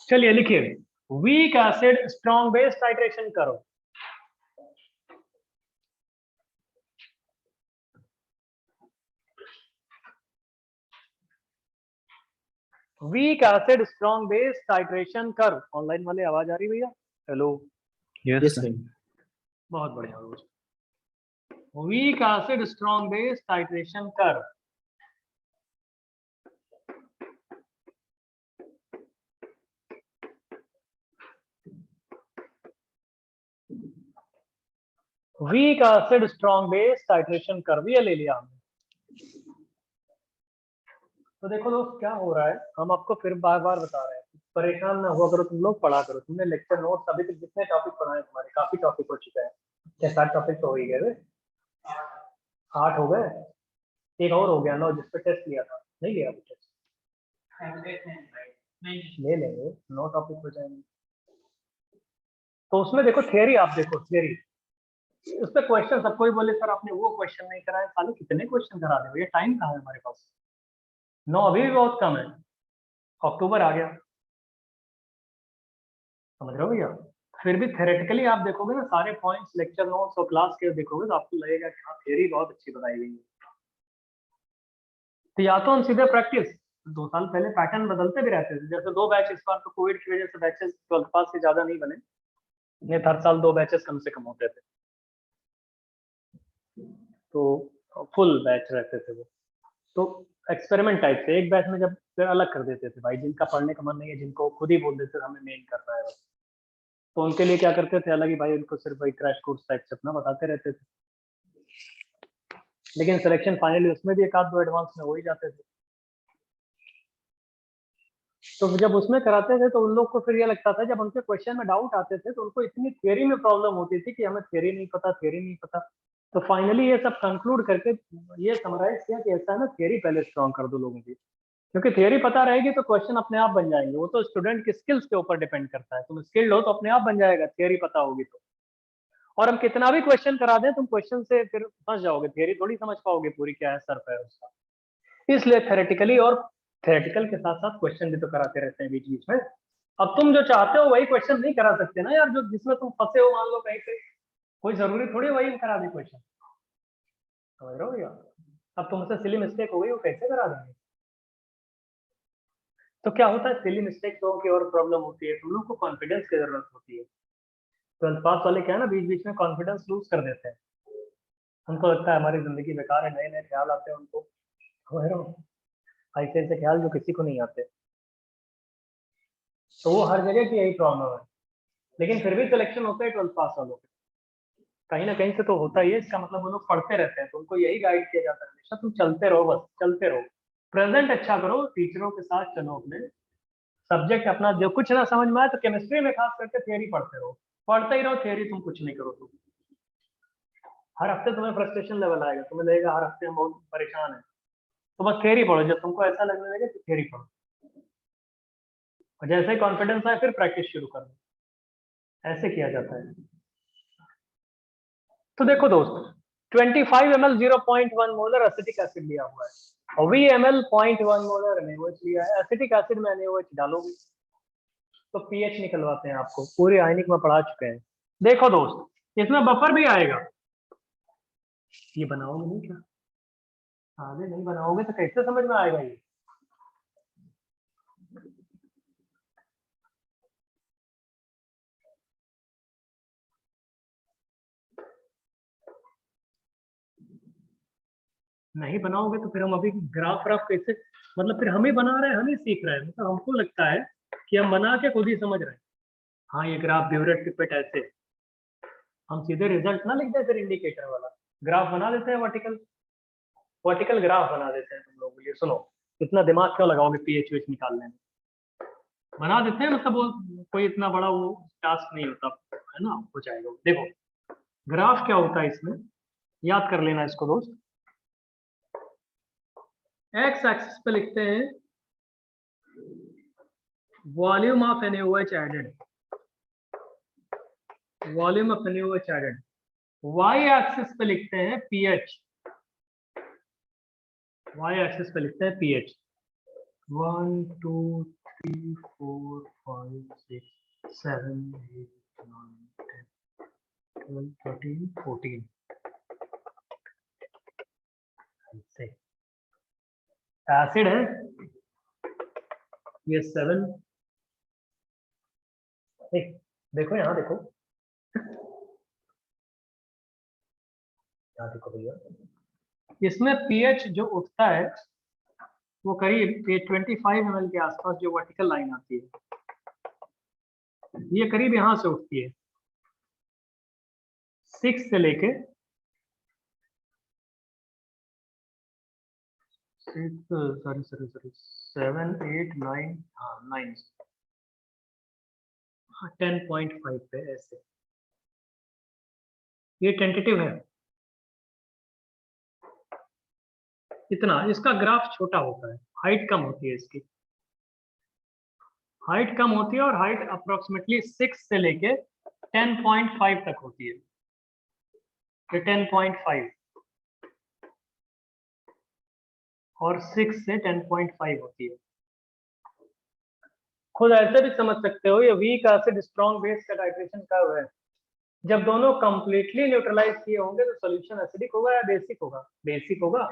चलिए लिखिए, weak acid strong base titration करो। Weak acid strong base titration कर। ऑनलाइन वाले आवाज आ रही भैया? Hello, yes sir. बहुत बढ़िया। Weak acid strong base titration कर। Weak acid strong base titration कर, ये ले लिया हमने। तो देखो दोस्त क्या हो रहा है, हम आपको फिर बार बार बता रहे हैं, परेशान ना हुआ करो, तुम लोग पढ़ा करो। तुमने लेक्चर नोट्स अभी तक जितने टॉपिक पढ़ाए तुम्हारे, काफी टॉपिक हो चुका है। 6-7 टॉपिक तो हो ही गए, 8 हो गए, एक और हो गया 9, जिस पे टेस्ट लिया था। नहीं लिया अभी टेस्ट? ले लेंगे, 9 टॉपिक हो जाएंगे। तो उसमें देखो थियरी, आप देखो थियरी, उस पर क्वेश्चन, सब कोई बोले सर आपने वो क्वेश्चन नहीं कराया, साले कितने क्वेश्चन करा दे, ये टाइम कहाँ है हमारे पास। 9 अभी भी बहुत कम है, अक्टूबर आ गया, समझ रहे हो भैया। फिर भी थेरेटिकली आप देखोगे ना, सारे पॉइंट्स लेक्चर नोट्स और क्लास के देखोगे तो आपको लगेगा कि हाँ थियरी बहुत अच्छी बताई गई है। तो या तो हम सीधे प्रैक्टिस, 2 साल पहले पैटर्न बदलते भी रहते थे, जैसे 2 बैच, इस बार तो कोविड की वजह से बैचेस 12th पास से ज्यादा नहीं बने, नहीं हर साल 2 बैचेस कम से कम होते थे, तो फुल बैच रहते थे वो। तो एक्सपेरिमेंट टाइप से एक बैच में जब फिर अलग कर देते थे भाई, जिनका पढ़ने का मन नहीं है, जिनको खुद ही बोल देते थे हमें मेन करना है, तो उनके लिए क्या करते थे अलग ही भाई, उनको सिर्फ भाई क्रैश कोर्स टाइप से अपना बताते रहते थे। लेकिन सिलेक्शन फाइनली उसमें भी एक आध दो एडवांस में हो ही जाते थे। तो जब उसमें कराते थे तो उन लोग को फिर ये लगता था, जब उनके क्वेश्चन में डाउट आते थे तो उनको इतनी थियरी में प्रॉब्लम होती थी कि हमें थियरी नहीं पता, थियरी नहीं पता। तो फाइनली ये सब कंक्लूड करके ये समराइज किया कि ऐसा है ना, थियरी पहले स्ट्रॉन्ग कर दो लोगों की, क्योंकि थियरी पता रहेगी तो क्वेश्चन अपने आप बन जाएंगे। वो तो स्टूडेंट की स्किल्स के ऊपर डिपेंड करता है, तुम स्किल्ड हो तो अपने आप बन जाएगा, थियरी पता होगी तो। और हम कितना भी क्वेश्चन करा दें, तुम क्वेश्चन से फिर फंस जाओगे, थियरी थोड़ी समझ पाओगे पूरी क्या है, सर पे है उसका। इसलिए थेरेटिकली और थेरेटिकल के साथ साथ क्वेश्चन भी तो कराते रहते हैं बीच बीच में। अब तुम जो चाहते हो वही क्वेश्चन नहीं करा सकते ना यार, जो जिसमें तुम फंसे हो, मान लो कहीं पे, कोई जरूरी थोड़ी वही करा दे क्वेश्चन, समझ रहे हो भैया। अब तुमसे सिली मिस्टेक हो गई, वो कैसे करा देंगे। तो क्या होता है, सिली मिस्टेक लोगों की और प्रॉब्लम होती है, तुम लोग को कॉन्फिडेंस की जरूरत होती है। 12th पास वाले क्या है ना, बीच बीच में कॉन्फिडेंस लूज कर देते हैं, उनको लगता है हमारी जिंदगी बेकार है, नए नए ख्याल आते हैं उनको, समझ रहे हो, ऐसे ऐसे ख्याल जो किसी को नहीं आते। तो वो हर जगह की यही प्रॉब्लम है, लेकिन फिर भी सिलेक्शन होता है 12th पास वालों के, कहीं ना कहीं से तो होता ही है। इसका मतलब वो लोग पढ़ते रहते हैं, तो उनको यही गाइड किया जाता है हमेशा, तुम चलते रहो, बस चलते रहो, प्रेजेंट अच्छा करो, टीचरों के साथ चलो, अपने सब्जेक्ट अपना जो कुछ ना समझ में आए, तो केमिस्ट्री में खास करके थियरी पढ़ते रहो, पढ़ते ही रहो थियरी, तुम कुछ नहीं करो। तुम हर हफ्ते तुम्हें फ्रस्ट्रेशन लेवल आएगा, तुम्हें लगेगा हर हफ्ते हम बहुत परेशान है, तो बस थियरी पढ़ो, जब तुमको ऐसा लगने लगे तो थियरी पढ़ो, और जैसे ही कॉन्फिडेंस आए फिर प्रैक्टिस शुरू करो, ऐसे किया जाता है। तो देखो दोस्त, 25 ml 0.1 मोलर एसिटिक एसिड लिया हुआ है, और VML 0.1 मोलर NaOH लिया है। एसिटिक एसिड में NaOH डालोगे तो pH निकलवाते हैं, आपको पूरे आयनिक में पढ़ा चुके हैं। देखो दोस्त, इसमें बफर भी आएगा, ये बनाओगे नहीं क्या, आगे नहीं बनाओगे तो कैसे समझ में आएगा ये। नहीं बनाओगे तो फिर हम अभी ग्राफ व्राफ कैसे, मतलब फिर हम ही बना रहे हैं, हम ही सीख रहे हैं, मतलब हमको लगता है कि हम बना के खुद ही समझ रहे हैं। हाँ ये ग्राफ ब्यूरेट पिपेट ऐसे, हम सीधे रिजल्ट ना लिख दें, फिर इंडिकेटर वाला ग्राफ बना देते हैं, वर्टिकल वर्टिकल ग्राफ बना देते हैं तुम लोगों के लिए। सुनो, इतना दिमाग क्यों लगाओगे पीएच वेच निकालने में, बना देते हैं, मतलब वो कोई इतना बड़ा वो टास्क नहीं होता है ना, हो जाएगा। देखो ग्राफ क्या होता है इसमें, याद कर लेना इसको दोस्त। एक्स एक्सिस पे लिखते हैं volume of NaOH added, volume of NaOH added. Y axis पे लिखते हैं पीएच, वाई एक्सिस पे लिखते हैं पीएच। 1 2 3 4 5 6 7 8 9 10 12 13 14 ऐसे एसिड है ये 7। देखो यहाँ देखो, यहाँ देखो भैया, इसमें पीएच जो उठता है वो करीब 25 ml के आसपास, जो वर्टिकल लाइन आती है ये करीब यहाँ से उठती है, 6 से लेके 7 8 9, हाँ 9, हाँ 10.5 पे ऐसे, ये टेंटेटिव है इतना। इसका ग्राफ छोटा होता है, हाइट कम होती है इसकी, हाइट कम होती है, और हाइट अप्रोक्सीमेटली 6 से लेके 10.5 तक होती है, ये 10.5 और 6 से 10.5 होती है। खुद ऐसे भी समझ सकते हो, ये वीक एसिड स्ट्रॉन्ग बेस का टाइट्रेशन कर्व है। जब दोनों कंप्लीटली न्यूट्रलाइज किए होंगे तो सॉल्यूशन एसिडिक होगा या बेसिक होगा, बेसिक होगा,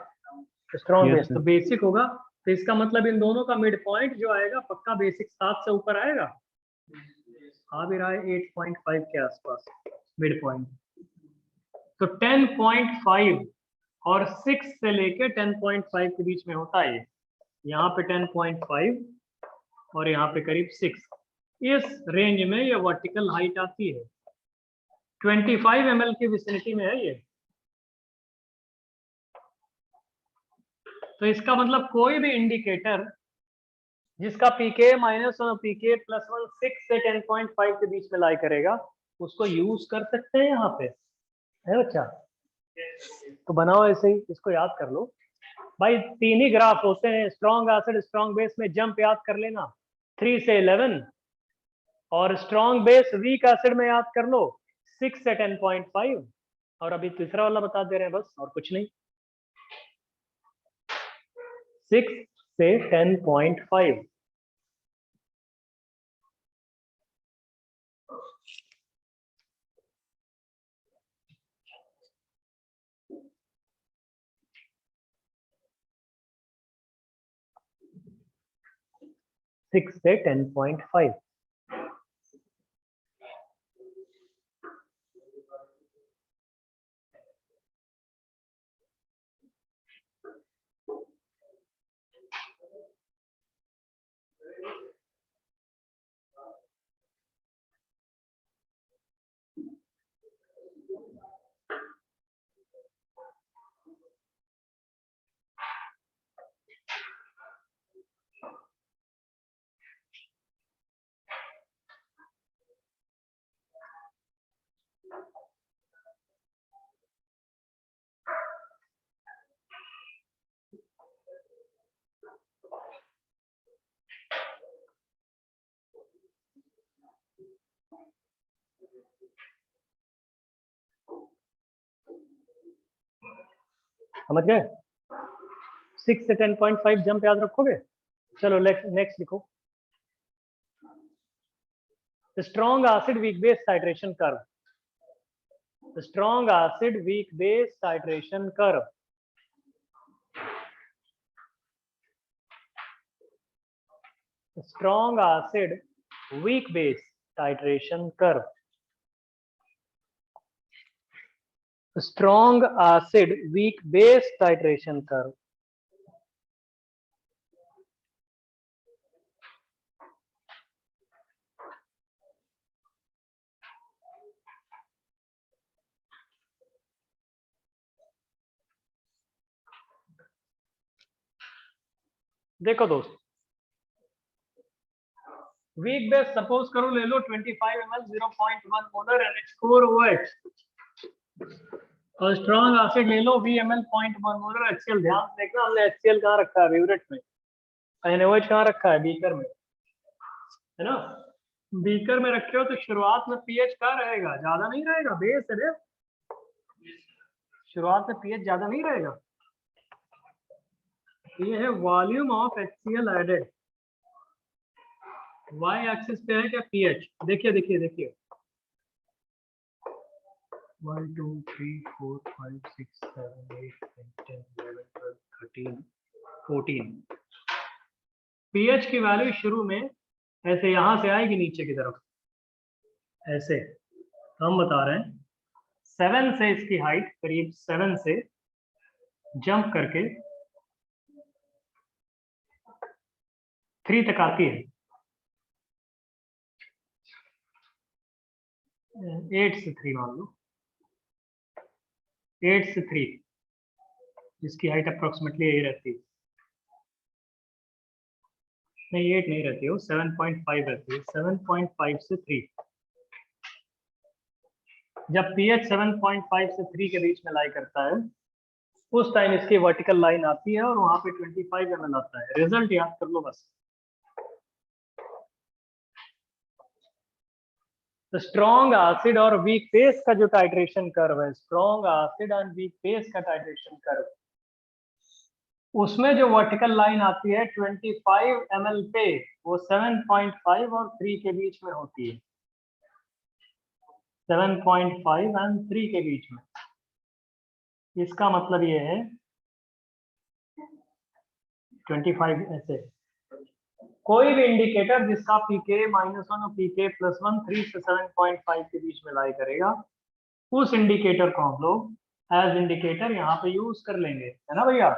स्ट्रॉन्ग बेस तो बेसिक होगा। तो इसका मतलब इन दोनों का मिड पॉइंट जो आएगा पक्का बेसिक 7 से ऊपर आएगा, आ भी रहा है 8.5 के आसपास मिड पॉइंट। तो 10.5 और 6 से लेके 10.5 के बीच में होता है, यहाँ पे 10.5 और यहाँ पे करीब 6, इस रेंज में ये वर्टिकल हाइट आती है। 25 ml की विसिनिटी में है ये, तो इसका मतलब कोई भी इंडिकेटर जिसका पीके माइनस वन और पीके प्लस वन 6 से 10.5 के बीच में लाई करेगा उसको यूज कर सकते हैं यहाँ पे, है बच्चा? तो बनाओ ऐसे ही, इसको याद कर लो भाई। 3 ही ग्राफ होते हैं, स्ट्रॉन्ग एसिड स्ट्रॉन्ग बेस में जंप याद कर लेना 3 से 11, और स्ट्रॉन्ग बेस वीक एसिड में याद कर लो 6 से 10.5, और अभी तीसरा वाला बता दे रहे हैं बस, और कुछ नहीं। 6 से 10.5। से 10.5। समझ गए? 6 से 10.5 जंप याद रखोगे? चलो नेक्स्ट लिखो, strong acid weak base titration curve. Strong acid weak base titration curve. Strong acid weak base titration curve. Strong acid weak base titration curve. देखो दोस्त, वीक बेस सपोज करो ले लो 25 ml 0.1 मोलर NH4OH, और स्ट्रॉन्ग एसिड ले लो VML 0.1 मोलर HCl। ध्यान से देखना हमने HCl कहाँ रखा है? ब्यूरेट में। NaOH कहाँ रखा है? बीकर में, है ना? बीकर में रखे हो तो शुरुआत में पीएच क्या रहेगा? ज्यादा नहीं रहेगा, बेस है रे। शुरुआत में पीएच ज्यादा नहीं रहेगा। ये है volume of HCl added. Y axis पे है क्या? पीएच। देखिए देखिए देखिए, 1 2 3 4 5 6 7 8 9 10 11 12 13 14। पीएच की वैल्यू शुरू में ऐसे यहां से आएगी नीचे की तरफ, ऐसे हम बता रहे हैं 7 से इसकी हाइट करीब 7 से जंप करके 3 तक आती है। 8 से 3 मान लो, 8 से 3 जिसकी हाइट अप्रोक्सीमेटली यही रहती है। नहीं 8 नहीं रहती हो, 7.5 रहती है। 7.5 से 3। जब पीएच 7.5 से 3 के बीच में लाई करता है उस टाइम इसकी वर्टिकल लाइन आती है और वहां पे 25 ml आता है। रिजल्ट याद कर लो बस। तो स्ट्रॉन्ग एसिड और वीक बेस का जो टाइट्रेशन कर्व है, strong acid and week base का टाइट्रेशन कर्व, उसमें जो वर्टिकल लाइन आती है 25 ml पे, वो 7.5 और 3 के बीच में होती है। 7.5 एंड 3 के बीच में। इसका मतलब ये है 25 ऐसे। कोई भी इंडिकेटर जिसका पीके -1 और पीके +1 3 से 7.5 के बीच में लाई करेगा, उस इंडिकेटर को हम लोग एज इंडिकेटर यहाँ पे यूज कर लेंगे, है ना भैया?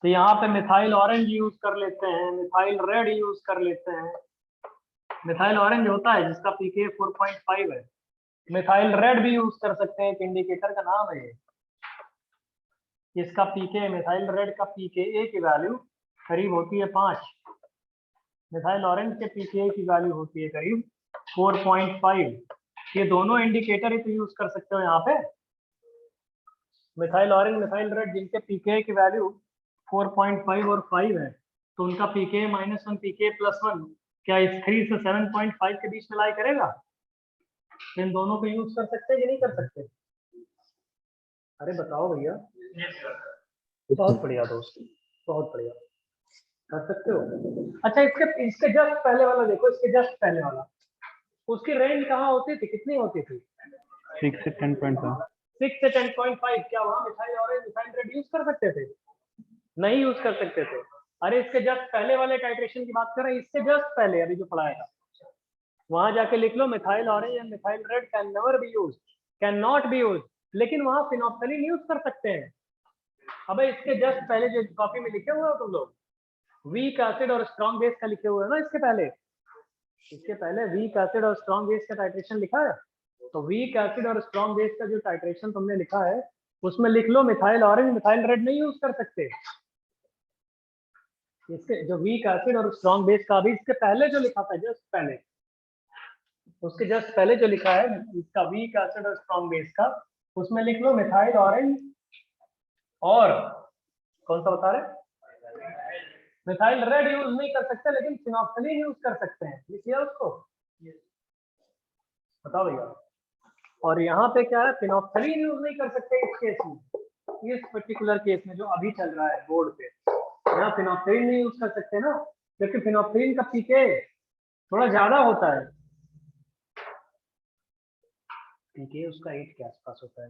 तो यहाँ पे मिथाइल ऑरेंज यूज कर लेते हैं, मिथाइल रेड यूज कर लेते हैं। मिथाइल ऑरेंज होता है जिसका पीके 4.5 है। मिथाइल रेड भी यूज कर सकते हैं, एक इंडिकेटर का नाम है ये। इसका पीके मिथाइल रेड का पीके की वैल्यू करीब होती है 5, मिथाइल ऑरेंज के पीके की वैल्यू होती है करीब 4.5। ये दोनों इंडिकेटर ही तो यूज कर सकते हो यहाँ पे, मिथाइल ऑरेंज मिथाइल रेड जिनके पीके की वैल्यू 4.5 और 5 है, तो उनका पीके -1 पीके +1 क्या इस 3 से 7.5 के बीच में लाई करेगा? इन दोनों को यूज कर सकते हैं कि नहीं कर सकते? अरे बताओ भैया। बहुत बढ़िया दोस्त, बहुत बढ़िया, कर सकते हो। अच्छा इसके जस्ट पहले वाला देखो, इसके जस्ट पहले वाला, उसकी रेंज कहाँ होती थी, कितनी होती थी? 6 से 10.5। 6 से 10.5। क्या वहाँ methyl orange methyl red use कर सकते थे? नहीं यूज कर सकते थे। अरे इसके जस्ट पहले वाले टाइट्रेशन की बात कर रहे हैं, इससे जस्ट पहले अभी जो पढ़ाया था, वहां जाके लिख लो methyl orange and methyl red can never be use, can not be use, लेकिन वहां फिनोप्थलीन यूज कर सकते हैं। अबे इसके जस्ट पहले जो कॉपी में लिखे हुए हो तुम लोग, वीक एसिड और स्ट्रॉन्ग बेस का लिखे हुए हो ना, इसके पहले वीक एसिड और स्ट्रॉन्ग बेस का टाइट्रेशन लिखा है, तो वीक एसिड और स्ट्रॉन्ग बेस का जो टाइट्रेशन तुमने लिखा है उसमें लिख लो मिथाइल ऑरेंज मिथाइल रेड नहीं यूज कर सकते। इसके जो वीक एसिड और स्ट्रॉन्ग बेस का, अभी इसके पहले जो लिखा था जस्ट पहले, उसके जस्ट पहले जो लिखा है इसका वीक एसिड और स्ट्रॉन्ग बेस का, उसमें लिख लो मिथाइल ऑरेंज और कौन सा बता रहे, मिथाइल रेड यूज नहीं कर सकते, लेकिन फिनोप्थलीन यूज कर सकते हैं, लिखिए उसको, बताओ भैया। और यहाँ पे क्या है, फिनोप्थलीन यूज नहीं कर सकते इस केस में, इस पर्टिकुलर केस में जो अभी चल रहा है बोर्ड पे, यहाँ फिनोप्थलीन नहीं यूज कर सकते ना, क्योंकि फिनोप्थलीन का पीके थोड़ा ज्यादा होता है, पीके उसका 8 के आसपास होता है।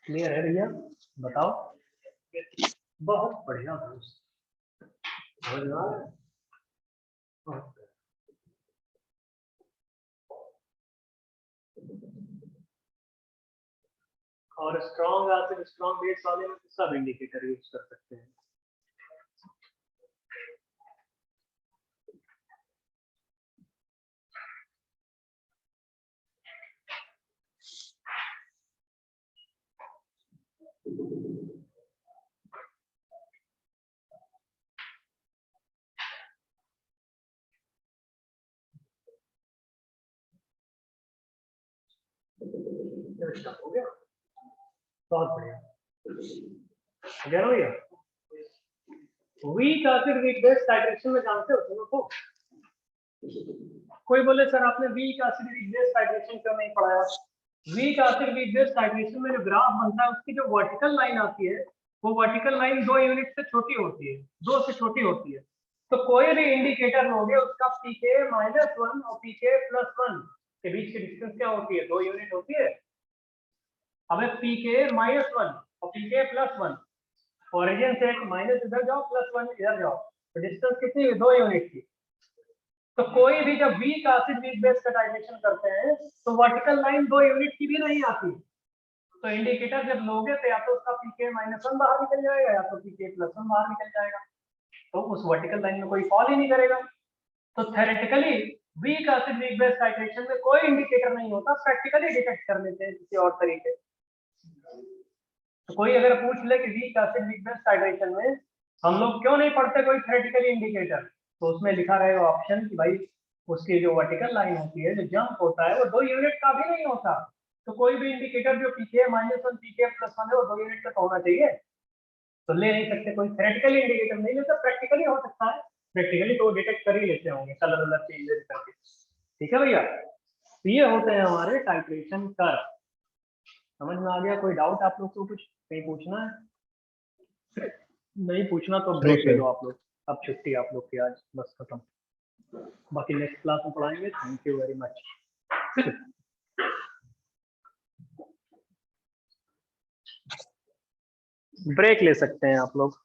क्लियर है भैया? बताओ। बहुत बढ़िया दोस्त, और स्ट्रॉन्ग एसिड स्ट्रॉन्ग बेस वाले में सब इंडिकेटर यूज कर सकते हैं। हो गया, बहुत बढ़िया, भैया। Week acid weak base titration में जानते हो तुम लोग को? कोई बोले सर आपने week acid weak base titration क्यों नहीं पढ़ाया? Week acid weak base titration में जो ग्राफ बनता है उसकी जो वर्टिकल लाइन आती है, वो वर्टिकल लाइन 2 यूनिट से छोटी होती है, 2 से छोटी होती है। तो कोई भी इंडिकेटर लोगे उसका पीके -1 और पीके +1 के बीच की डिस्टेंस क्या होती है? 2 यूनिट होती है। अब पीके -1 और पीके +1, ओरिजिन से एक माइनस इधर जाओ +1 इधर जाओ, तो डिस्टेंस कितनी है? 2 यूनिट की। तो कोई भी जब वीक एसिड वीक बेस का टाइट्रेशन करते हैं तो वर्टिकल लाइन 2 यूनिट की भी नहीं आती, तो इंडिकेटर जब लोगे तो या तो उसका पीके -1 बाहर निकल जाएगा या तो पीके +1 बाहर निकल जाएगा, तो उस वर्टिकल लाइन में कोई फॉल ही नहीं करेगा। तो theoretically week acid weak base titration में कोई इंडिकेटर नहीं होता, प्रैक्टिकली डिटेक्ट कर लेते हैं किसी और तरीके। तो कोई अगर पूछ ले कि week acid weak base titration में हम लोग क्यों नहीं पढ़ते कोई थ्योरेटिकली इंडिकेटर, तो उसमें लिखा रहेगा ऑप्शन कि भाई उसकी जो वर्टिकल लाइन होती है, जो जंप होता है, वो 2 यूनिट का भी नहीं होता। तो कोई भी इंडिकेटर जो पीके -1 पीके +1 है वो 2 यूनिट का होना चाहिए, तो ले नहीं सकते। कोई थ्योरेटिकली इंडिकेटर नहीं लेता, प्रैक्टिकली हो सकता है, प्रैक्टिकली तो डिटेक्ट कर ही लेते होंगे कलर वलर चेंजेस करके। ठीक है भैया, तो ये होते हैं हमारे टाइट्रेशन कर्व। समझ में आ गया? कोई डाउट आप लोग को? कुछ कहीं पूछना है? नहीं पूछना तो ब्रेक ले लो आप लोग, अब छुट्टी आप लोग की आज, बस खत्म। बाकी नेक्स्ट क्लास में पढ़ाएंगे। Thank you very much. Break ले सकते हैं आप लोग।